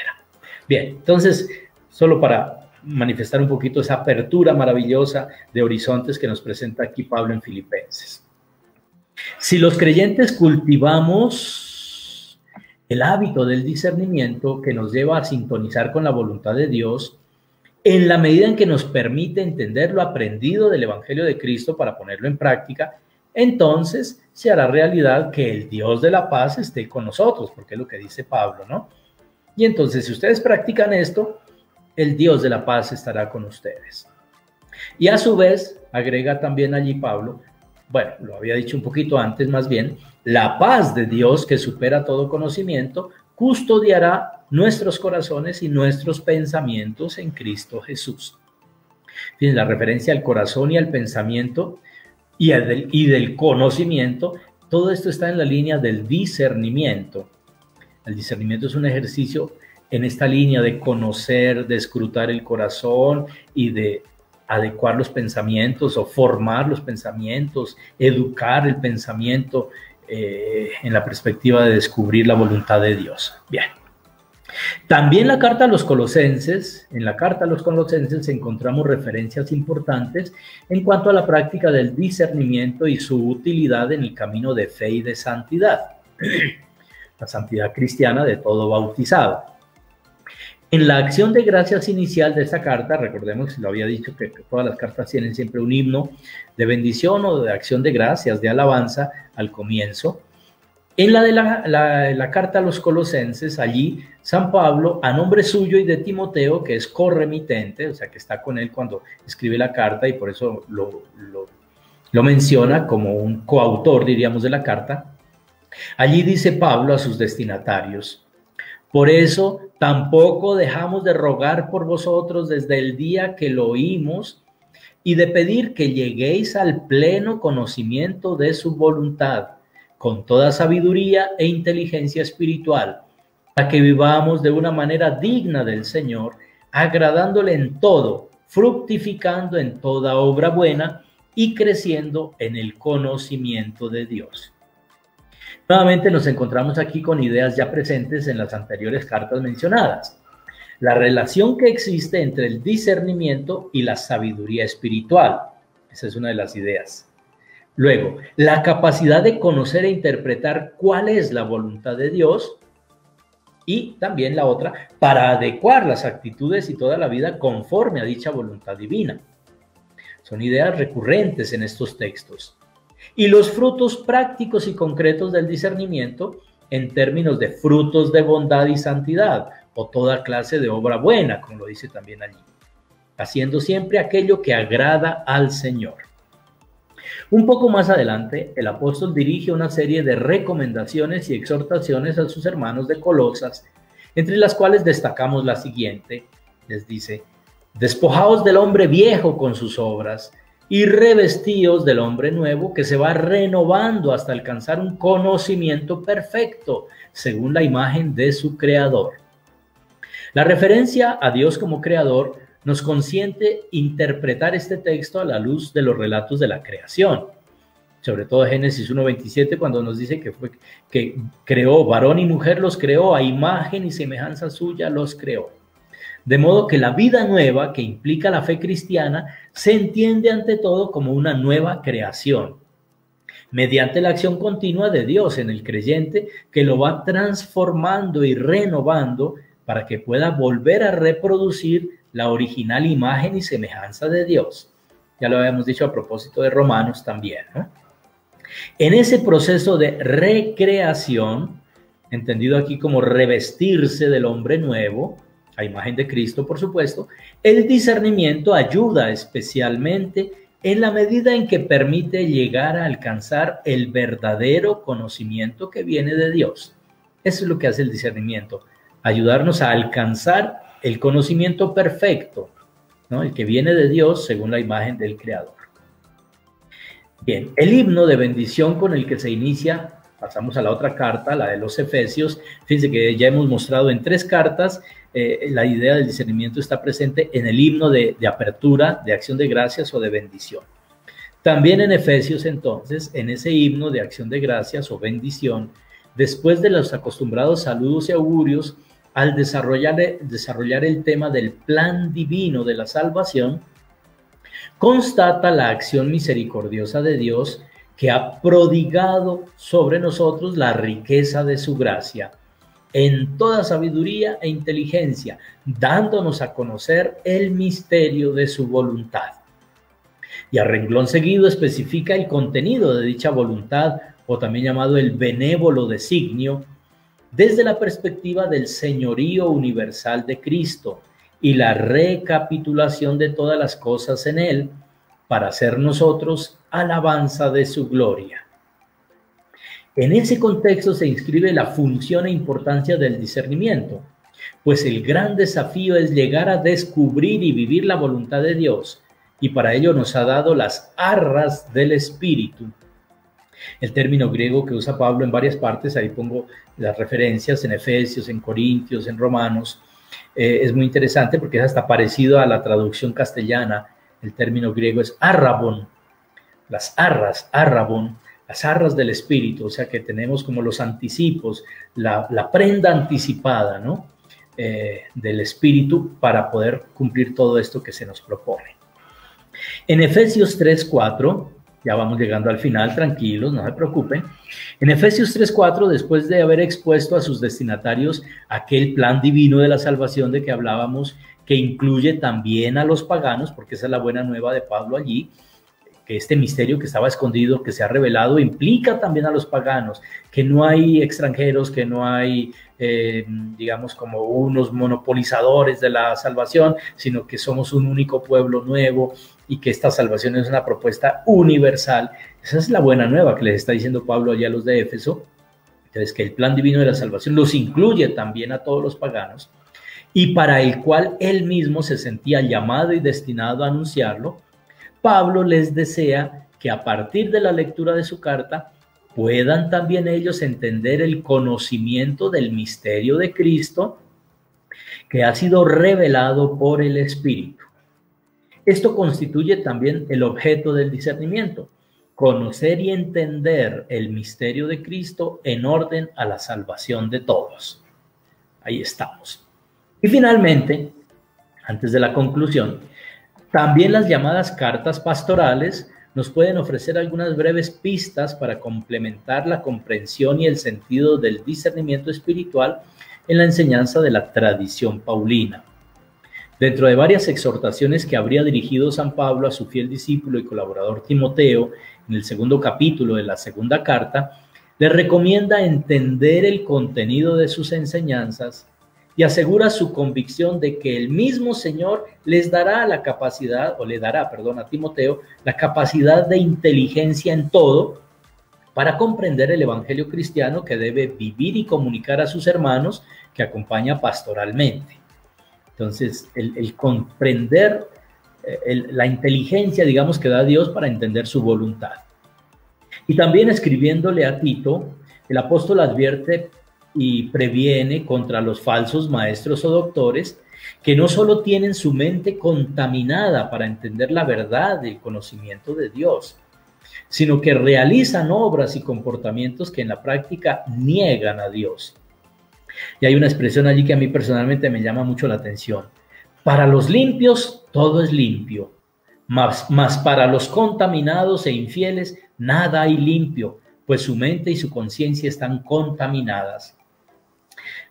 Bien, entonces, solo para manifestar un poquito esa apertura maravillosa de horizontes que nos presenta aquí Pablo en Filipenses. Si los creyentes cultivamos el hábito del discernimiento que nos lleva a sintonizar con la voluntad de Dios, en la medida en que nos permite entender lo aprendido del Evangelio de Cristo para ponerlo en práctica, entonces se hará realidad que el Dios de la paz esté con nosotros, porque es lo que dice Pablo, ¿no? Y entonces, si ustedes practican esto, el Dios de la paz estará con ustedes. Y a su vez, agrega también allí Pablo, bueno, lo había dicho un poquito antes más bien, la paz de Dios que supera todo conocimiento, custodiará nuestros corazones y nuestros pensamientos en Cristo Jesús. Fíjense, la referencia al corazón y al pensamiento y del conocimiento, todo esto está en la línea del discernimiento. El discernimiento es un ejercicio en esta línea de conocer, de escrutar el corazón y de adecuar los pensamientos o formar los pensamientos, educar el pensamiento en la perspectiva de descubrir la voluntad de Dios. Bien. También en la carta a los Colosenses encontramos referencias importantes en cuanto a la práctica del discernimiento y su utilidad en el camino de fe y de santidad. La santidad cristiana de todo bautizado. En la acción de gracias inicial de esta carta, recordemos que lo había dicho que todas las cartas tienen siempre un himno de bendición o de acción de gracias, de alabanza al comienzo. En la de la carta a los Colosenses, allí San Pablo, a nombre suyo y de Timoteo, que es corremitente, o sea, que está con él cuando escribe la carta y por eso lo menciona como un coautor, diríamos, de la carta. Allí dice Pablo a sus destinatarios: por eso tampoco dejamos de rogar por vosotros desde el día que lo oímos y de pedir que lleguéis al pleno conocimiento de su voluntad, con toda sabiduría e inteligencia espiritual, para que vivamos de una manera digna del Señor, agradándole en todo, fructificando en toda obra buena y creciendo en el conocimiento de Dios. Nuevamente nos encontramos aquí con ideas ya presentes en las anteriores cartas mencionadas. La relación que existe entre el discernimiento y la sabiduría espiritual. Esa es una de las ideas. Luego, la capacidad de conocer e interpretar cuál es la voluntad de Dios. Y también la otra, para adecuar las actitudes y toda la vida conforme a dicha voluntad divina. Son ideas recurrentes en estos textos. Y los frutos prácticos y concretos del discernimiento en términos de frutos de bondad y santidad, o toda clase de obra buena, como lo dice también allí, haciendo siempre aquello que agrada al Señor. Un poco más adelante, el apóstol dirige una serie de recomendaciones y exhortaciones a sus hermanos de Colosas, entre las cuales destacamos la siguiente. Les dice: despojaos del hombre viejo con sus obras y revestíos del hombre nuevo, que se va renovando hasta alcanzar un conocimiento perfecto, según la imagen de su Creador. La referencia a Dios como Creador nos consiente interpretar este texto a la luz de los relatos de la creación, sobre todo Génesis 1:27, cuando nos dice que creó, varón y mujer los creó, a imagen y semejanza suya los creó. De modo que la vida nueva que implica la fe cristiana se entiende ante todo como una nueva creación, mediante la acción continua de Dios en el creyente, que lo va transformando y renovando para que pueda volver a reproducir la original imagen y semejanza de Dios. Ya lo habíamos dicho a propósito de Romanos también, ¿no? En ese proceso de recreación, entendido aquí como revestirse del hombre nuevo, a imagen de Cristo, por supuesto, el discernimiento ayuda especialmente en la medida en que permite llegar a alcanzar el verdadero conocimiento que viene de Dios. Eso es lo que hace el discernimiento, ayudarnos a alcanzar el conocimiento perfecto, ¿no? El que viene de Dios según la imagen del Creador. Bien, el himno de bendición con el que se inicia, pasamos a la otra carta, la de los Efesios. Fíjense que ya hemos mostrado en 3 cartas, la idea del discernimiento está presente en el himno de apertura, de acción de gracias o de bendición. También en Efesios, entonces, en ese himno de acción de gracias o bendición, después de los acostumbrados saludos y augurios, al desarrollar el tema del plan divino de la salvación, constata la acción misericordiosa de Dios, que ha prodigado sobre nosotros la riqueza de su gracia, en toda sabiduría e inteligencia, dándonos a conocer el misterio de su voluntad. Y a renglón seguido especifica el contenido de dicha voluntad, o también llamado el benévolo designio, desde la perspectiva del señorío universal de Cristo y la recapitulación de todas las cosas en él, para hacer nosotros alabanza de su gloria. En ese contexto se inscribe la función e importancia del discernimiento, pues el gran desafío es llegar a descubrir y vivir la voluntad de Dios, y para ello nos ha dado las arras del Espíritu. El término griego que usa Pablo en varias partes, ahí pongo las referencias en Efesios, en Corintios, en Romanos, es muy interesante porque es hasta parecido a la traducción castellana. El término griego es arrabon, las arras, arrabon, las arras del Espíritu, o sea que tenemos como los anticipos, la prenda anticipada, ¿no? Del Espíritu para poder cumplir todo esto que se nos propone. En Efesios 3:4, ya vamos llegando al final, tranquilos, no se preocupen. En Efesios 3:4, después de haber expuesto a sus destinatarios aquel plan divino de la salvación de que hablábamos, que incluye también a los paganos, porque esa es la buena nueva de Pablo allí, que este misterio que estaba escondido, que se ha revelado, implica también a los paganos, que no hay extranjeros, que no hay, digamos, como unos monopolizadores de la salvación, sino que somos un único pueblo nuevo y que esta salvación es una propuesta universal. Esa es la buena nueva que les está diciendo Pablo allá a los de Éfeso. Entonces, que el plan divino de la salvación los incluye también a todos los paganos, y para el cual él mismo se sentía llamado y destinado a anunciarlo. Pablo les desea que a partir de la lectura de su carta puedan también ellos entender el conocimiento del misterio de Cristo que ha sido revelado por el Espíritu. Esto constituye también el objeto del discernimiento: conocer y entender el misterio de Cristo en orden a la salvación de todos. Ahí estamos. Y finalmente, antes de la conclusión, también las llamadas cartas pastorales nos pueden ofrecer algunas breves pistas para complementar la comprensión y el sentido del discernimiento espiritual en la enseñanza de la tradición paulina. Dentro de varias exhortaciones que habría dirigido San Pablo a su fiel discípulo y colaborador Timoteo, en el segundo capítulo de la segunda carta, le recomienda entender el contenido de sus enseñanzas y asegura su convicción de que el mismo Señor les dará la capacidad, o le dará, a Timoteo, la capacidad de inteligencia en todo para comprender el evangelio cristiano que debe vivir y comunicar a sus hermanos que acompaña pastoralmente. Entonces, el comprender la inteligencia, digamos, que da Dios para entender su voluntad. Y también escribiéndole a Tito, el apóstol advierte y previene contra los falsos maestros o doctores que no solo tienen su mente contaminada para entender la verdad del conocimiento de Dios, sino que realizan obras y comportamientos que en la práctica niegan a Dios. Y hay una expresión allí que a mí personalmente me llama mucho la atención. Para los limpios todo es limpio, mas para los contaminados e infieles nada hay limpio, pues su mente y su conciencia están contaminadas.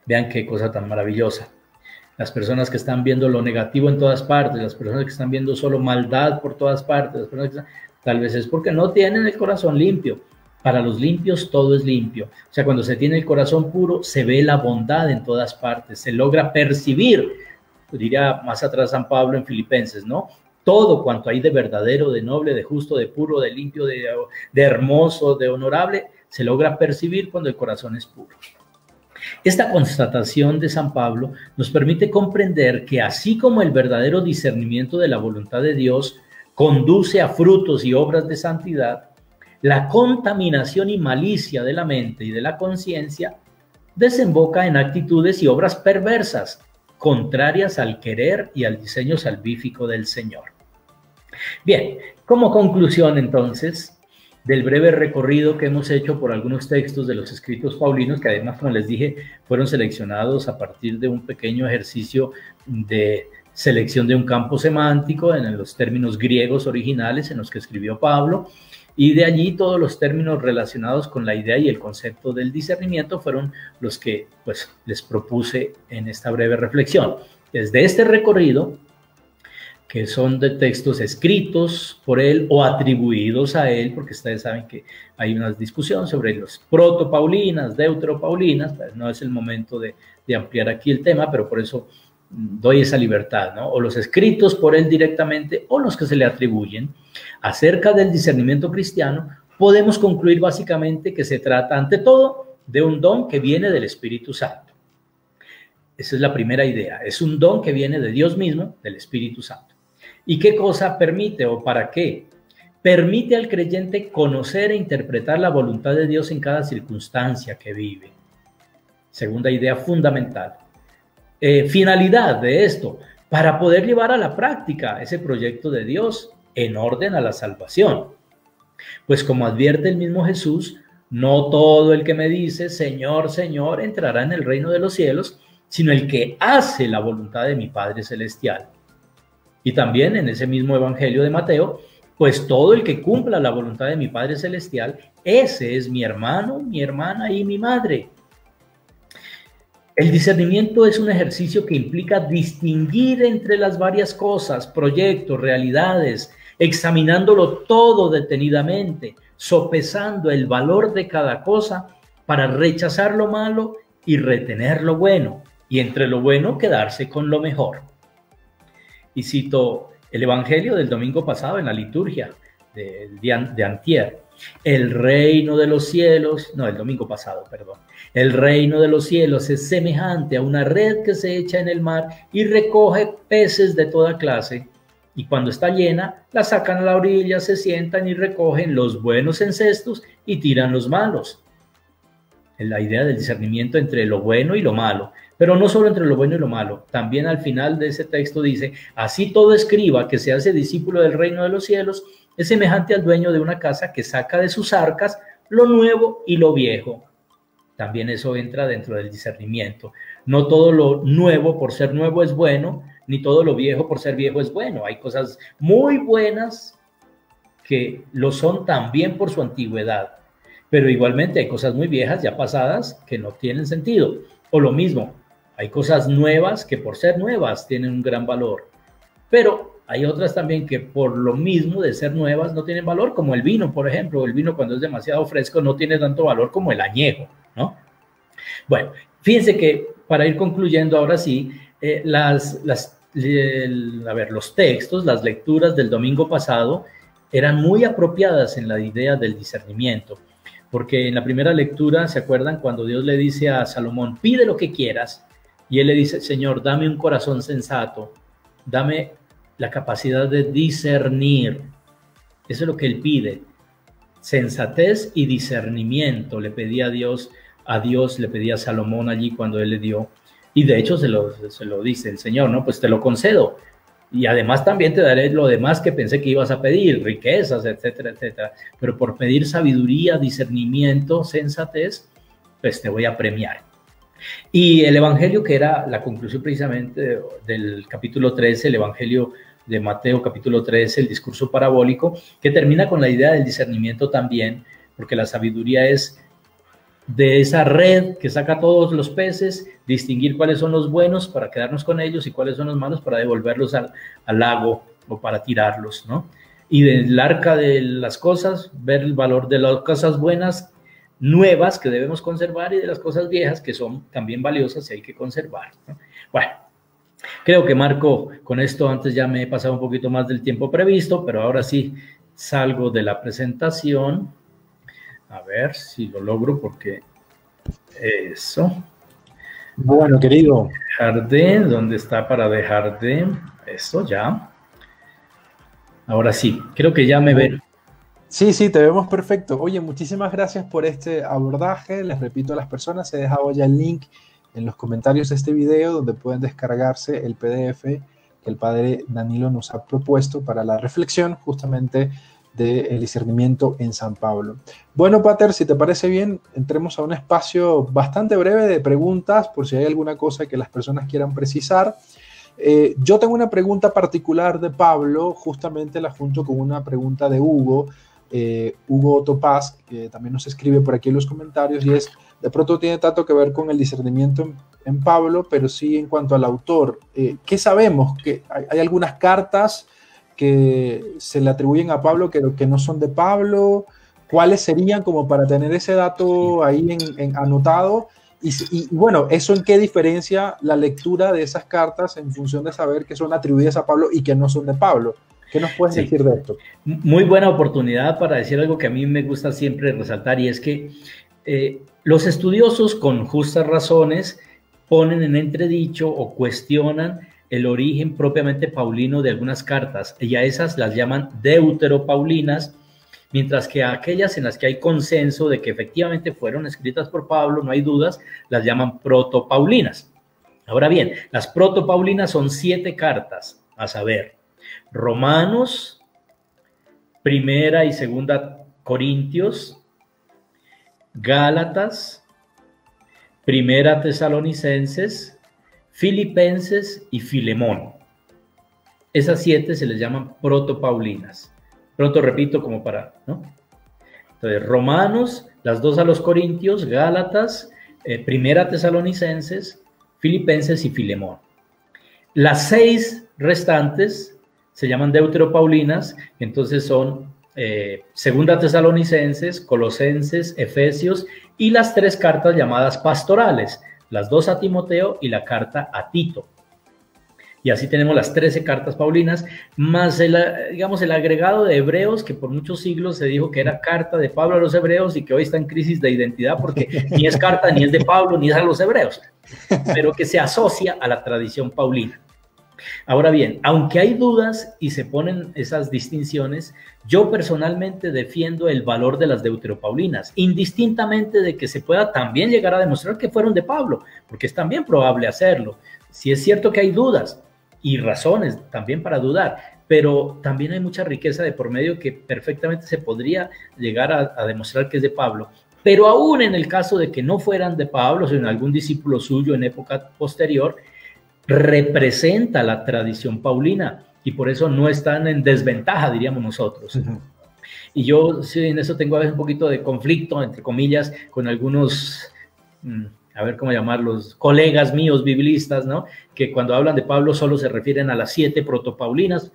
Vean qué cosa tan maravillosa. Las personas que están viendo lo negativo en todas partes, las personas que están viendo solo maldad por todas partes, las personas que tal vez es porque no tienen el corazón limpio. Para los limpios todo es limpio. O sea, cuando se tiene el corazón puro, se ve la bondad en todas partes, se logra percibir, diría más atrás San Pablo en Filipenses, ¿no? Todo cuanto hay de verdadero, de noble, de justo, de puro, de limpio, de hermoso, de honorable, se logra percibir cuando el corazón es puro. Esta constatación de San Pablo nos permite comprender que así como el verdadero discernimiento de la voluntad de Dios conduce a frutos y obras de santidad, la contaminación y malicia de la mente y de la conciencia desemboca en actitudes y obras perversas, contrarias al querer y al diseño salvífico del Señor. Bien, como conclusión entonces del breve recorrido que hemos hecho por algunos textos de los escritos paulinos, que además, como les dije, fueron seleccionados a partir de un pequeño ejercicio de selección de un campo semántico en los términos griegos originales en los que escribió Pablo, y de allí todos los términos relacionados con la idea y el concepto del discernimiento fueron los que pues les propuse en esta breve reflexión. Desde este recorrido, que son de textos escritos por él o atribuidos a él, porque ustedes saben que hay una discusión sobre los protopaulinas, deuteropaulinas, pues no es el momento de ampliar aquí el tema, pero por eso doy esa libertad, ¿no? O los escritos por él directamente o los que se le atribuyen. Acerca del discernimiento cristiano, podemos concluir básicamente que se trata ante todo de un don que viene del Espíritu Santo. Esa es la primera idea, es un don que viene de Dios mismo, del Espíritu Santo. ¿Y qué cosa permite o para qué? Permite al creyente conocer e interpretar la voluntad de Dios en cada circunstancia que vive. Segunda idea fundamental. Finalidad de esto, para poder llevar a la práctica ese proyecto de Dios en orden a la salvación. Pues como advierte el mismo Jesús, no todo el que me dice Señor, Señor entrará en el reino de los cielos, sino el que hace la voluntad de mi Padre Celestial. Y también en ese mismo Evangelio de Mateo, pues todo el que cumpla la voluntad de mi Padre Celestial, ese es mi hermano, mi hermana y mi madre. El discernimiento es un ejercicio que implica distinguir entre las varias cosas, proyectos, realidades examinándolo todo detenidamente, sopesando el valor de cada cosa para rechazar lo malo y retener lo bueno, y entre lo bueno quedarse con lo mejor. Y cito el Evangelio del domingo pasado en la liturgia de antier. El reino de los cielos, no, el domingo pasado, perdón. El reino de los cielos es semejante a una red que se echa en el mar y recoge peces de toda clase. Y cuando está llena, la sacan a la orilla, se sientan y recogen los buenos en cestos y tiran los malos. Es la idea del discernimiento entre lo bueno y lo malo. Pero no solo entre lo bueno y lo malo. También al final de ese texto dice, así todo escriba que se hace discípulo del reino de los cielos es semejante al dueño de una casa que saca de sus arcas lo nuevo y lo viejo. También eso entra dentro del discernimiento. No todo lo nuevo por ser nuevo es bueno, ni todo lo viejo por ser viejo es bueno. Hay cosas muy buenas que lo son también por su antigüedad, pero igualmente hay cosas muy viejas ya pasadas que no tienen sentido. O lo mismo, hay cosas nuevas que por ser nuevas tienen un gran valor, pero hay otras también que por lo mismo de ser nuevas no tienen valor, como el vino, por ejemplo. El vino cuando es demasiado fresco no tiene tanto valor como el añejo, ¿no? Bueno, fíjense que para ir concluyendo ahora sí, los textos, las lecturas del domingo pasado eran muy apropiadas en la idea del discernimiento, porque en la primera lectura, ¿se acuerdan cuando Dios le dice a Salomón, pide lo que quieras? Y él le dice, Señor, dame un corazón sensato, dame la capacidad de discernir. Eso es lo que él pide. Sensatez y discernimiento le pedía a Dios le pedía a Salomón allí cuando él le dio. Y de hecho se lo dice el Señor, ¿no? Pues te lo concedo. Y además también te daré lo demás que pensé que ibas a pedir, riquezas, etcétera, etcétera. Pero por pedir sabiduría, discernimiento, sensatez, pues te voy a premiar. Y el Evangelio, que era la conclusión precisamente del capítulo 13, el Evangelio de Mateo capítulo 13, el discurso parabólico, que termina con la idea del discernimiento también, porque la sabiduría es de esa red que saca todos los peces, distinguir cuáles son los buenos para quedarnos con ellos y cuáles son los malos para devolverlos al lago o para tirarlos, ¿no? Y del arca de las cosas, ver el valor de las cosas buenas, nuevas que debemos conservar y de las cosas viejas que son también valiosas y hay que conservar, ¿no? Bueno, creo que Marco, con esto antes ya me he pasado un poquito más del tiempo previsto, pero ahora sí salgo de la presentación. A ver si lo logro porque eso. Bueno, querido. Dejar de, ¿dónde está para dejar de? Eso ya. Ahora sí, creo que ya me ven. Sí, sí, te vemos perfecto. Oye, muchísimas gracias por este abordaje. Les repito a las personas, he dejado ya el link en los comentarios de este video donde pueden descargarse el PDF que el padre Danilo nos ha propuesto para la reflexión justamente del discernimiento en San Pablo. Bueno, Pater, si te parece bien, entremos a un espacio bastante breve de preguntas por si hay alguna cosa que las personas quieran precisar. Yo tengo una pregunta particular de Pablo, justamente la junto con una pregunta de Hugo Topaz, que también nos escribe por aquí en los comentarios, y es, de pronto tiene tanto que ver con el discernimiento en Pablo, pero sí en cuanto al autor. ¿Qué sabemos? Que hay algunas cartas que se le atribuyen a Pablo que no son de Pablo. ¿Cuáles serían como para tener ese dato ahí anotado? Y bueno, ¿eso en qué diferencia la lectura de esas cartas en función de saber que son atribuidas a Pablo y que no son de Pablo? ¿Qué nos puedes decir de esto? Muy buena oportunidad para decir algo que a mí me gusta siempre resaltar, y es que los estudiosos con justas razones ponen en entredicho o cuestionan el origen propiamente paulino de algunas cartas, y a esas las llaman deuteropaulinas, mientras que a aquellas en las que hay consenso de que efectivamente fueron escritas por Pablo, no hay dudas, las llaman protopaulinas. Ahora bien, las protopaulinas son 7 cartas, a saber, Romanos, Primera y Segunda Corintios, Gálatas, Primera Tesalonicenses, Filipenses y Filemón. Esas 7 se les llaman protopaulinas. Pronto repito como para, ¿no? Entonces, Romanos, las 2 a los Corintios, Gálatas, Primera Tesalonicenses, Filipenses y Filemón. Las 6 restantes se llaman deuteropaulinas, entonces son Segunda Tesalonicenses, Colosenses, Efesios y las 3 cartas llamadas pastorales, las 2 a Timoteo y la carta a Tito. Y así tenemos las 13 cartas paulinas, más digamos, el agregado de Hebreos, que por muchos siglos se dijo que era carta de Pablo a los hebreos y que hoy está en crisis de identidad porque ni es carta, ni es de Pablo, ni es a los hebreos, pero que se asocia a la tradición paulina. Ahora bien, aunque hay dudas y se ponen esas distinciones, yo personalmente defiendo el valor de las deuteropaulinas, indistintamente de que se pueda también llegar a demostrar que fueron de Pablo, porque es también probable hacerlo. Si es cierto que hay dudas y razones también para dudar, pero también hay mucha riqueza de por medio que perfectamente se podría llegar a demostrar que es de Pablo. Pero aún en el caso de que no fueran de Pablo, sino algún discípulo suyo en época posterior, representa la tradición paulina y por eso no están en desventaja, diríamos nosotros. Uh-huh. Y yo sí, en eso tengo a veces un poquito de conflicto, entre comillas, con algunos, a ver cómo llamarlos, colegas míos biblistas, ¿no? Que cuando hablan de Pablo solo se refieren a las 7 protopaulinas.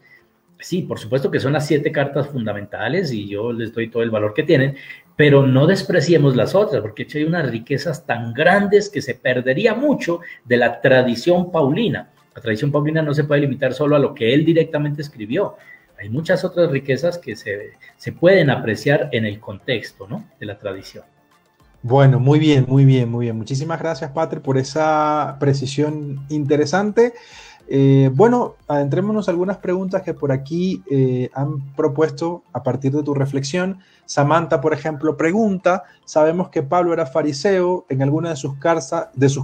Sí, por supuesto que son las 7 cartas fundamentales y yo les doy todo el valor que tienen, pero no despreciemos las otras, porque hay unas riquezas tan grandes que se perdería mucho de la tradición paulina. La tradición paulina no se puede limitar solo a lo que él directamente escribió. Hay muchas otras riquezas que se pueden apreciar en el contexto, ¿no?, de la tradición. Bueno, muy bien, muy bien, muy bien. Muchísimas gracias, Pater, por esa precisión interesante. Bueno, adentrémonos a algunas preguntas que por aquí han propuesto a partir de tu reflexión. Samantha, por ejemplo, pregunta: sabemos que Pablo era fariseo, en alguna de sus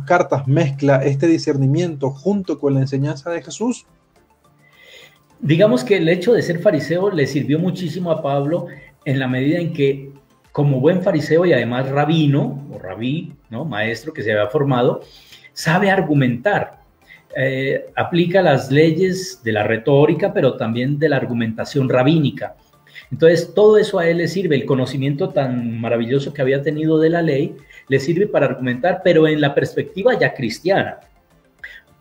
cartas mezcla este discernimiento junto con la enseñanza de Jesús. Digamos que el hecho de ser fariseo le sirvió muchísimo a Pablo en la medida en que, como buen fariseo y además rabino o rabí, ¿no?, maestro que se había formado, sabe argumentar. Aplica las leyes de la retórica, pero también de la argumentación rabínica. Entonces, todo eso a él le sirve. El conocimiento tan maravilloso que había tenido de la ley le sirve para argumentar, pero en la perspectiva ya cristiana.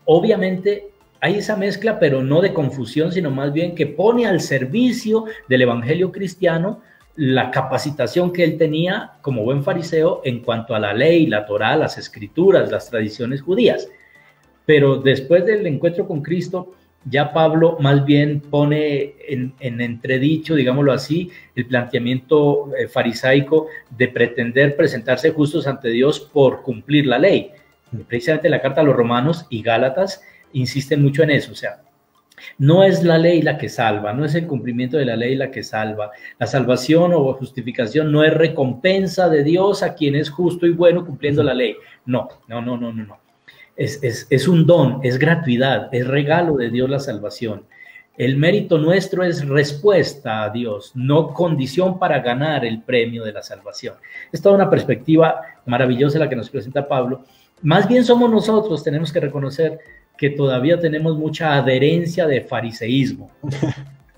Obviamente hay esa mezcla, pero no de confusión, sino más bien que pone al servicio del evangelio cristiano la capacitación que él tenía como buen fariseo en cuanto a la ley, la Torá, las escrituras, las tradiciones judías. Pero después del encuentro con Cristo, ya Pablo más bien pone en entredicho, digámoslo así, el planteamiento farisaico de pretender presentarse justos ante Dios por cumplir la ley. Precisamente la carta a los Romanos y Gálatas insisten mucho en eso. O sea, no es la ley la que salva, no es el cumplimiento de la ley la que salva. La salvación o justificación no es recompensa de Dios a quien es justo y bueno cumpliendo la ley. No. Es un don, es gratuidad, es regalo de Dios la salvación. El mérito nuestro es respuesta a Dios, no condición para ganar el premio de la salvación. Es toda una perspectiva maravillosa la que nos presenta Pablo. Más bien somos nosotros, tenemos que reconocer que todavía tenemos mucha adherencia de fariseísmo.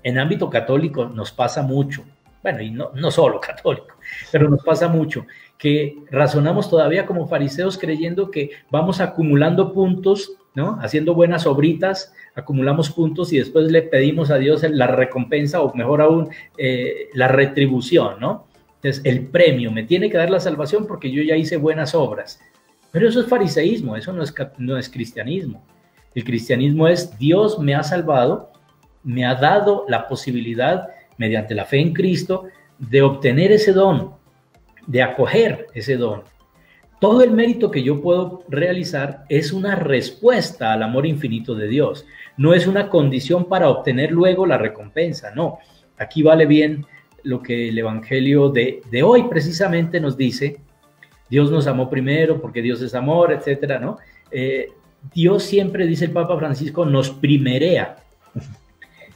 En ámbito católico nos pasa mucho, bueno, y no solo católico, pero nos pasa mucho, que razonamos todavía como fariseos creyendo que vamos acumulando puntos, ¿no?, haciendo buenas obritas, acumulamos puntos y después le pedimos a Dios la recompensa, o mejor aún, la retribución, ¿no? Entonces, el premio, me tiene que dar la salvación porque yo ya hice buenas obras. Pero eso es fariseísmo, eso no es cristianismo. El cristianismo es: Dios me ha salvado, me ha dado la posibilidad, mediante la fe en Cristo, de obtener ese don, de acoger ese don. Todo el mérito que yo puedo realizar es una respuesta al amor infinito de Dios. No es una condición para obtener luego la recompensa, no. Aquí vale bien lo que el Evangelio de hoy precisamente nos dice. Dios nos amó primero porque Dios es amor, etcétera, ¿no? Dios siempre, dice el Papa Francisco, nos primerea.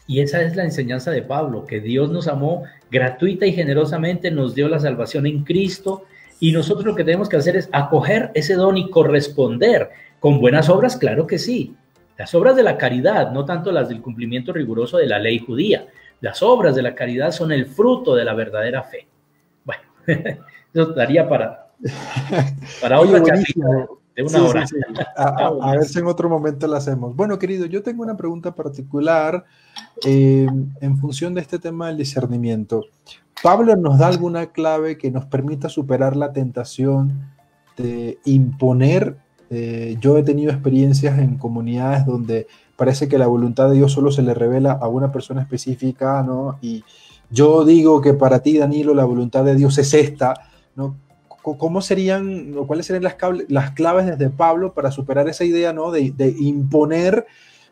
Y esa es la enseñanza de Pablo, que Dios nos amó gratuita y generosamente, nos dio la salvación en Cristo, y nosotros lo que tenemos que hacer es acoger ese don y corresponder con buenas obras, claro que sí. Las obras de la caridad, no tanto las del cumplimiento riguroso de la ley judía. Las obras de la caridad son el fruto de la verdadera fe. Bueno, eso daría para otra charla. de una Sí, sí, hora. sí. A ver si en otro momento la hacemos. Bueno, querido, yo tengo una pregunta particular en función de este tema del discernimiento. Pablo nos da alguna clave que nos permita superar la tentación de imponer. Yo he tenido experiencias en comunidades donde parece que la voluntad de Dios solo se le revela a una persona específica, ¿no? Y yo digo que para ti, Danilo, la voluntad de Dios es esta, ¿no? ¿Cómo serían, o cuáles serían las claves desde Pablo para superar esa idea, ¿no? De imponer,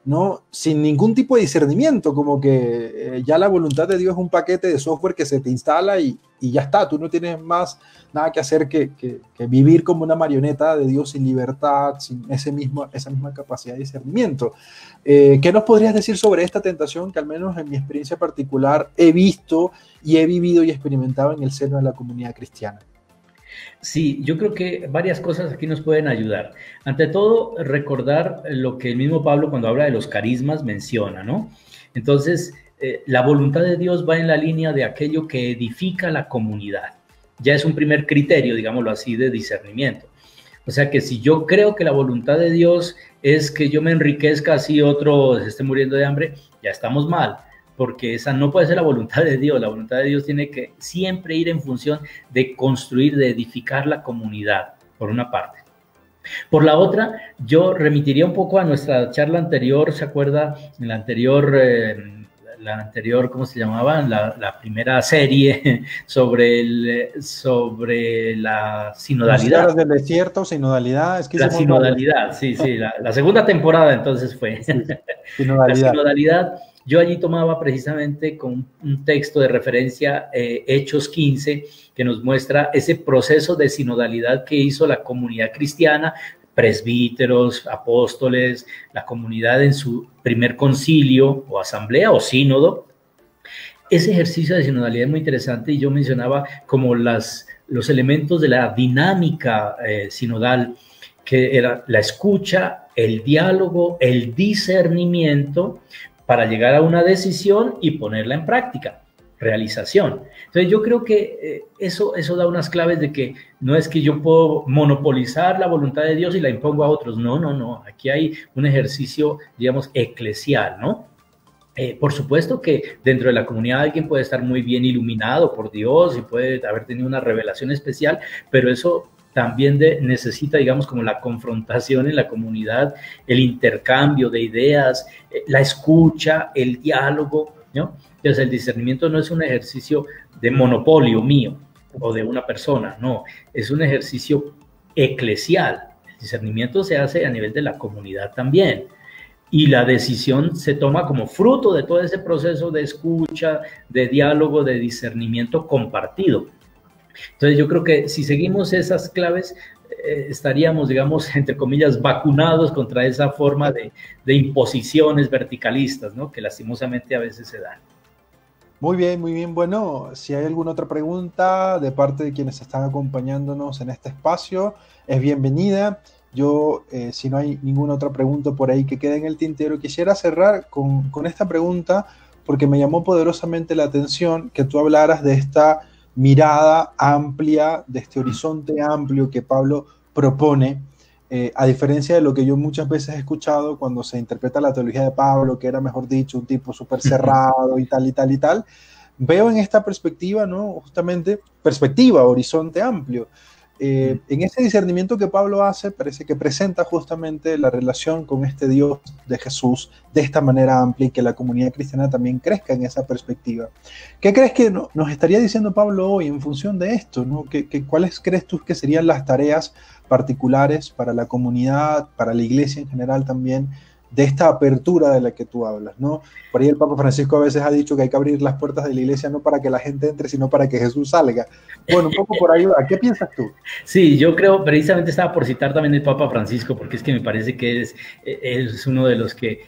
¿no? Sin ningún tipo de discernimiento, como que ya la voluntad de Dios es un paquete de software que se te instala y ya está, tú no tienes más nada que hacer que vivir como una marioneta de Dios sin libertad, sin esa misma capacidad de discernimiento. ¿Qué nos podrías decir sobre esta tentación que al menos en mi experiencia particular he visto y he vivido y experimentado en el seno de la comunidad cristiana? Sí, yo creo que varias cosas aquí nos pueden ayudar. Ante todo, recordar lo que el mismo Pablo cuando habla de los carismas menciona, ¿no? Entonces, la voluntad de Dios va en la línea de aquello que edifica la comunidad. Ya es un primer criterio, digámoslo así, de discernimiento. O sea que si yo creo que la voluntad de Dios es que yo me enriquezca así otro se esté muriendo de hambre, ya estamos mal, porque esa no puede ser la voluntad de Dios. La voluntad de Dios tiene que siempre ir en función de construir, de edificar la comunidad, por una parte. Por la otra, yo remitiría un poco a nuestra charla anterior, ¿se acuerda? En la anterior, ¿cómo se llamaba? La primera serie sobre la sinodalidad. Los del desierto, sinodalidad, es que la sinodalidad, sí, la segunda temporada entonces fue. Sí, sinodalidad. La sinodalidad. Yo allí tomaba precisamente con un texto de referencia, Hechos 15, que nos muestra ese proceso de sinodalidad que hizo la comunidad cristiana, presbíteros, apóstoles, la comunidad en su primer concilio o asamblea o sínodo. Ese ejercicio de sinodalidad es muy interesante y yo mencionaba como los elementos de la dinámica sinodal, que era la escucha, el diálogo, el discernimiento, para llegar a una decisión y ponerla en práctica, realización. Entonces yo creo que eso da unas claves de que no es que yo puedo monopolizar la voluntad de Dios y la impongo a otros, no, aquí hay un ejercicio, digamos, eclesial, ¿no? Por supuesto que dentro de la comunidad alguien puede estar muy bien iluminado por Dios y puede haber tenido una revelación especial, pero eso también necesita, digamos, como la confrontación en la comunidad, el intercambio de ideas, la escucha, el diálogo, ¿no? Entonces, el discernimiento no es un ejercicio de monopolio mío o de una persona, no, es un ejercicio eclesial. El discernimiento se hace a nivel de la comunidad también. Y la decisión se toma como fruto de todo ese proceso de escucha, de diálogo, de discernimiento compartido. Entonces yo creo que si seguimos esas claves, estaríamos, digamos, entre comillas, vacunados contra esa forma de imposiciones verticalistas, ¿no? Que lastimosamente a veces se dan. Muy bien, muy bien. Bueno, si hay alguna otra pregunta de parte de quienes están acompañándonos en este espacio, es bienvenida. Yo, si no hay ninguna otra pregunta por ahí que quede en el tintero, quisiera cerrar con esta pregunta porque me llamó poderosamente la atención que tú hablaras de esta mirada amplia, de este horizonte amplio que Pablo propone, a diferencia de lo que yo muchas veces he escuchado cuando se interpreta la teología de Pablo, que era, mejor dicho, un tipo súper cerrado y tal y tal y tal. Veo en esta perspectiva, ¿no? Justamente, perspectiva, horizonte amplio. En ese discernimiento que Pablo hace, parece que presenta justamente la relación con este Dios de Jesús de esta manera amplia y que la comunidad cristiana también crezca en esa perspectiva. ¿Qué crees que nos estaría diciendo Pablo hoy en función de esto, ¿no? ¿Cuáles crees tú que serían las tareas particulares para la comunidad, para la iglesia en general también, de esta apertura de la que tú hablas, ¿no? Por ahí el Papa Francisco a veces ha dicho que hay que abrir las puertas de la iglesia no para que la gente entre, sino para que Jesús salga. Bueno, un poco por ahí va. ¿Qué piensas tú? Sí, yo creo, precisamente estaba por citar también el Papa Francisco, porque es que me parece que es uno de los que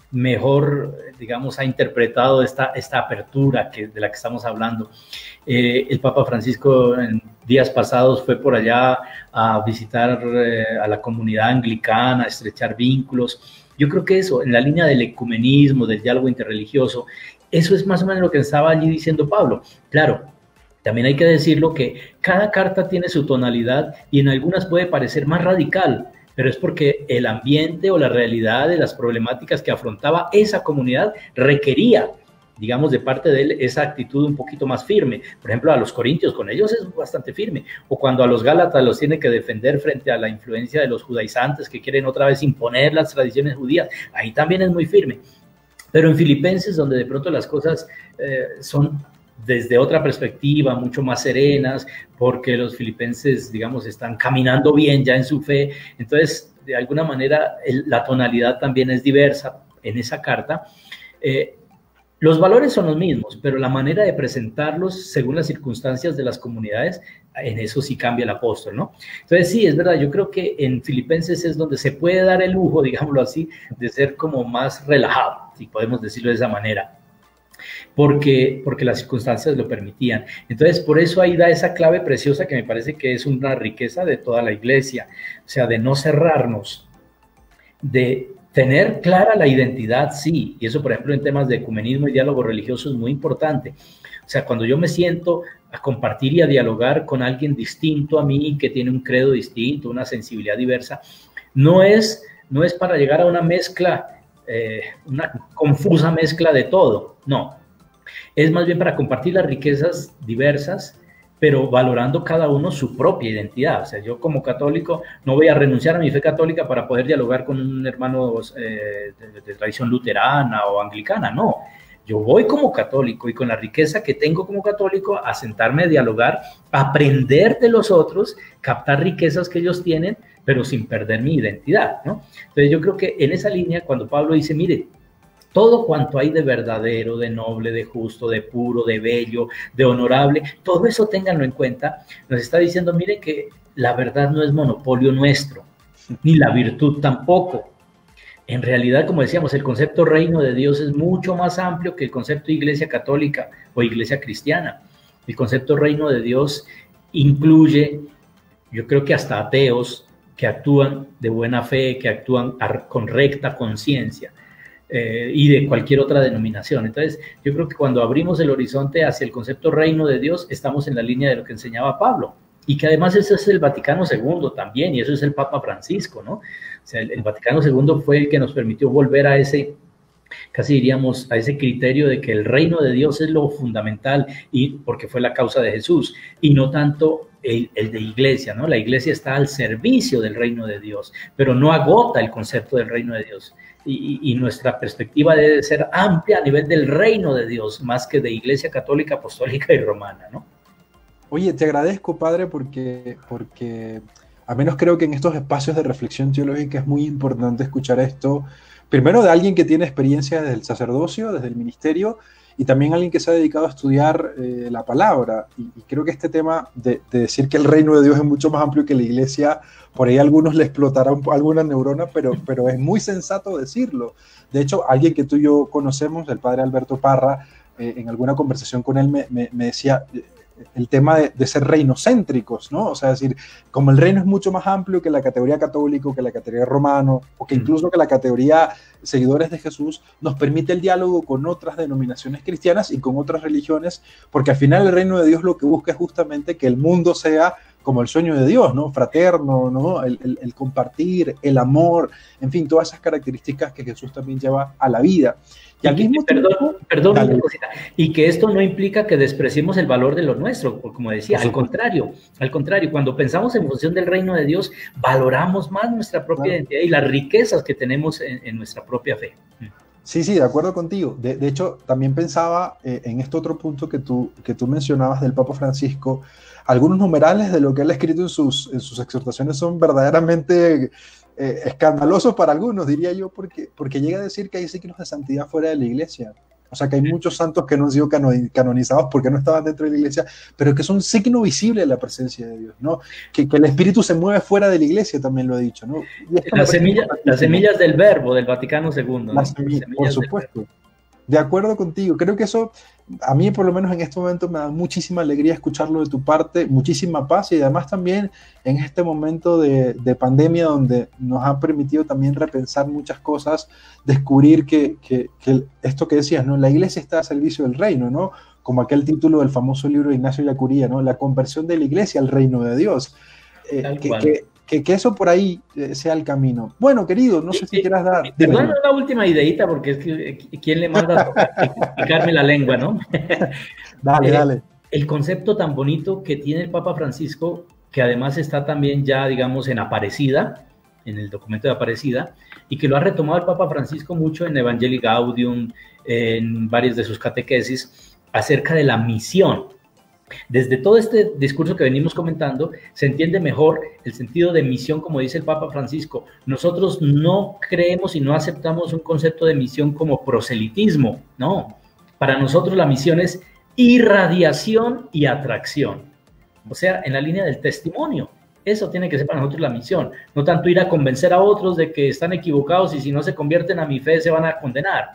mejor, digamos, ha interpretado esta apertura de la que estamos hablando. El Papa Francisco en días pasados fue por allá a visitar a la comunidad anglicana, a estrechar vínculos. Yo creo que eso, en la línea del ecumenismo, del diálogo interreligioso, eso es más o menos lo que estaba allí diciendo Pablo. Claro, también hay que decirlo que cada carta tiene su tonalidad y en algunas puede parecer más radical, pero es porque el ambiente o la realidad de las problemáticas que afrontaba esa comunidad requería, digamos, de parte de él esa actitud un poquito más firme. Por ejemplo, a los corintios, con ellos es bastante firme, o cuando a los gálatas los tiene que defender frente a la influencia de los judaizantes que quieren otra vez imponer las tradiciones judías, ahí también es muy firme. Pero en Filipenses, donde de pronto las cosas son desde otra perspectiva, mucho más serenas, porque los filipenses, digamos, están caminando bien ya en su fe, entonces, de alguna manera, la tonalidad también es diversa en esa carta. Los valores son los mismos, pero la manera de presentarlos según las circunstancias de las comunidades, en eso sí cambia el apóstol, ¿no? Entonces sí, es verdad, yo creo que en Filipenses es donde se puede dar el lujo, digámoslo así, de ser como más relajado, si podemos decirlo de esa manera, porque las circunstancias lo permitían. Entonces, por eso ahí da esa clave preciosa que me parece que es una riqueza de toda la iglesia, o sea, de no cerrarnos, de tener clara la identidad, sí, y eso, por ejemplo, en temas de ecumenismo y diálogo religioso es muy importante. O sea, cuando yo me siento a compartir y a dialogar con alguien distinto a mí, que tiene un credo distinto, una sensibilidad diversa, no es para llegar a una mezcla, una confusa mezcla de todo, no. Es más bien para compartir las riquezas diversas, pero valorando cada uno su propia identidad. O sea, yo como católico no voy a renunciar a mi fe católica para poder dialogar con un hermano de tradición luterana o anglicana, no. Yo voy como católico y con la riqueza que tengo como católico a sentarme a dialogar, a aprender de los otros, captar riquezas que ellos tienen, pero sin perder mi identidad, ¿no? Entonces yo creo que en esa línea, cuando Pablo dice, mire, todo cuanto hay de verdadero, de noble, de justo, de puro, de bello, de honorable, todo eso ténganlo en cuenta. Nos está diciendo, mire que la verdad no es monopolio nuestro, ni la virtud tampoco. En realidad, como decíamos, el concepto reino de Dios es mucho más amplio que el concepto iglesia católica o iglesia cristiana. El concepto reino de Dios incluye, yo creo que hasta ateos que actúan de buena fe, que actúan con recta conciencia. Y de cualquier otra denominación. Entonces, yo creo que cuando abrimos el horizonte hacia el concepto reino de Dios, estamos en la línea de lo que enseñaba Pablo, y que además eso es el Vaticano II también, y eso es el Papa Francisco, ¿no? O sea, el Vaticano II fue el que nos permitió volver a ese, casi diríamos, a ese criterio de que el reino de Dios es lo fundamental, y porque fue la causa de Jesús, y no tanto el de iglesia, ¿no? La iglesia está al servicio del reino de Dios, pero no agota el concepto del reino de Dios. Y nuestra perspectiva debe ser amplia a nivel del reino de Dios, más que de iglesia católica, apostólica y romana, ¿no? Oye, te agradezco, padre, porque al menos creo que en estos espacios de reflexión teológica es muy importante escuchar esto, primero de alguien que tiene experiencia desde el sacerdocio, desde el ministerio, y también alguien que se ha dedicado a estudiar la palabra. Y creo que este tema de decir que el reino de Dios es mucho más amplio que la iglesia, por ahí a algunos le explotará alguna neurona, pero es muy sensato decirlo. De hecho, alguien que tú y yo conocemos, el padre Alberto Parra, en alguna conversación con él me decía el tema de ser reinocéntricos, ¿no? O sea, es decir, como el reino es mucho más amplio que la categoría católico, que la categoría romano, o que incluso que la categoría seguidores de Jesús, nos permite el diálogo con otras denominaciones cristianas y con otras religiones, porque al final el reino de Dios lo que busca es justamente que el mundo sea como el sueño de Dios, ¿no? Fraterno, ¿no? El compartir, el amor, en fin, todas esas características que Jesús también lleva a la vida. Y al mismo tiempo, perdón una cosita, y que esto no implica que despreciemos el valor de lo nuestro, como decía, al contrario, cuando pensamos en función del reino de Dios, valoramos más nuestra propia identidad y las riquezas que tenemos en nuestra propia fe. Sí, de acuerdo contigo. De hecho, también pensaba en este otro punto que tú mencionabas del Papa Francisco. Algunos numerales de lo que él ha escrito en sus exhortaciones son verdaderamente escandalosos para algunos, diría yo, porque llega a decir que hay signos de santidad fuera de la iglesia. O sea, que hay muchos santos que no han sido canonizados porque no estaban dentro de la iglesia, pero que son signo visible de la presencia de Dios, ¿no? Que el Espíritu se mueve fuera de la iglesia, también lo he dicho, ¿no? Las semillas del verbo del Vaticano II, ¿no? Por supuesto. De acuerdo contigo. Creo que eso, a mí por lo menos en este momento me da muchísima alegría escucharlo de tu parte, muchísima paz, y además también en este momento de pandemia donde nos ha permitido también repensar muchas cosas, descubrir que esto que decías, ¿no? La iglesia está a servicio del reino, ¿no? Como aquel título del famoso libro de Ignacio Ellacuría, ¿no? La conversión de la iglesia al reino de Dios. que eso por ahí sea el camino. Bueno, querido, no sé si quieras dar... Perdón, la última ideita, porque es que ¿quién le manda a picarme la lengua, no? Dale, dale. El concepto tan bonito que tiene el Papa Francisco, que además está también ya, digamos, en Aparecida, en el documento de Aparecida, y que lo ha retomado el Papa Francisco mucho en Evangelii Gaudium, en varias de sus catequesis, acerca de la misión. Desde todo este discurso que venimos comentando, se entiende mejor el sentido de misión, como dice el Papa Francisco. Nosotros no creemos y no aceptamos un concepto de misión como proselitismo, no. Para nosotros la misión es irradiación y atracción, o sea, en la línea del testimonio. Eso tiene que ser para nosotros la misión, no tanto ir a convencer a otros de que están equivocados y si no se convierten a mi fe se van a condenar,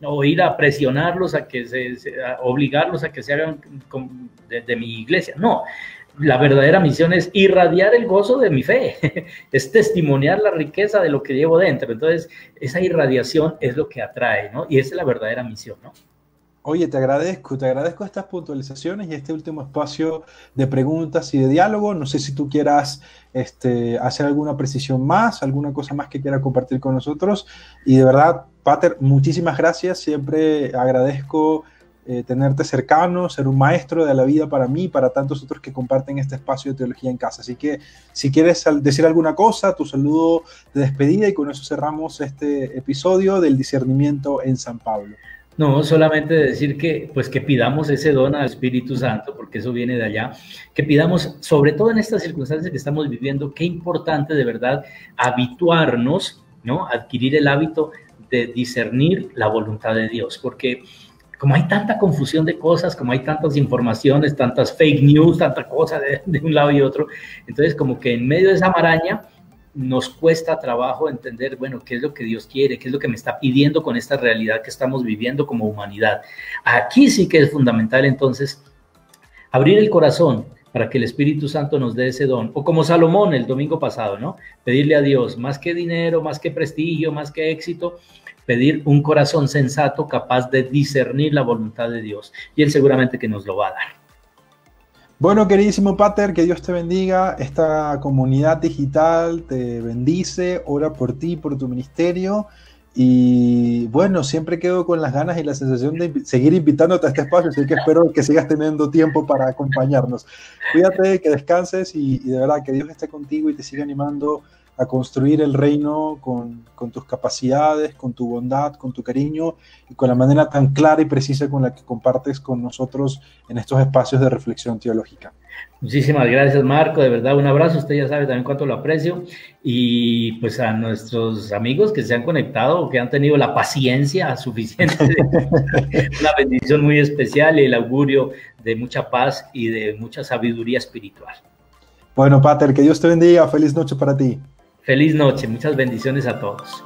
o ir a presionarlos, a obligarlos a que se hagan de mi iglesia. No, la verdadera misión es irradiar el gozo de mi fe, es testimoniar la riqueza de lo que llevo dentro. Entonces, esa irradiación es lo que atrae, ¿no? Y esa es la verdadera misión, ¿no? Oye, te agradezco estas puntualizaciones y este último espacio de preguntas y de diálogo. No sé si tú quieras hacer alguna precisión más, alguna cosa más que quieras compartir con nosotros. Y de verdad, Pater, muchísimas gracias. Siempre agradezco tenerte cercano, ser un maestro de la vida para mí y para tantos otros que comparten este espacio de Teología en Casa. Así que si quieres decir alguna cosa, tu saludo de despedida, y con eso cerramos este episodio del discernimiento en San Pablo. No, solamente decir que, pues, que pidamos ese don al Espíritu Santo, porque eso viene de allá, que pidamos, sobre todo en estas circunstancias que estamos viviendo, qué importante de verdad habituarnos, ¿no? Adquirir el hábito de discernir la voluntad de Dios, porque como hay tanta confusión de cosas, como hay tantas informaciones, tantas fake news, tanta cosa de un lado y otro, entonces como que en medio de esa maraña, nos cuesta trabajo entender, bueno, qué es lo que Dios quiere, qué es lo que me está pidiendo con esta realidad que estamos viviendo como humanidad. Aquí sí que es fundamental, entonces, abrir el corazón para que el Espíritu Santo nos dé ese don. O como Salomón el domingo pasado, ¿no? Pedirle a Dios, más que dinero, más que prestigio, más que éxito, pedir un corazón sensato capaz de discernir la voluntad de Dios. Y Él seguramente que nos lo va a dar. Bueno, queridísimo Pater, que Dios te bendiga. Esta comunidad digital te bendice, ora por ti, por tu ministerio. Y bueno, siempre quedo con las ganas y la sensación de seguir invitándote a este espacio, así que espero que sigas teniendo tiempo para acompañarnos. Cuídate, que descanses y de verdad que Dios esté contigo y te siga animando a construir el reino con tus capacidades, con tu bondad, con tu cariño y con la manera tan clara y precisa con la que compartes con nosotros en estos espacios de reflexión teológica. Muchísimas gracias, Marco, de verdad, un abrazo, usted ya sabe también cuánto lo aprecio, y pues a nuestros amigos que se han conectado, que han tenido la paciencia suficiente, una bendición muy especial y el augurio de mucha paz y de mucha sabiduría espiritual. Bueno, Pater, que Dios te bendiga, feliz noche para ti. Feliz noche, muchas bendiciones a todos.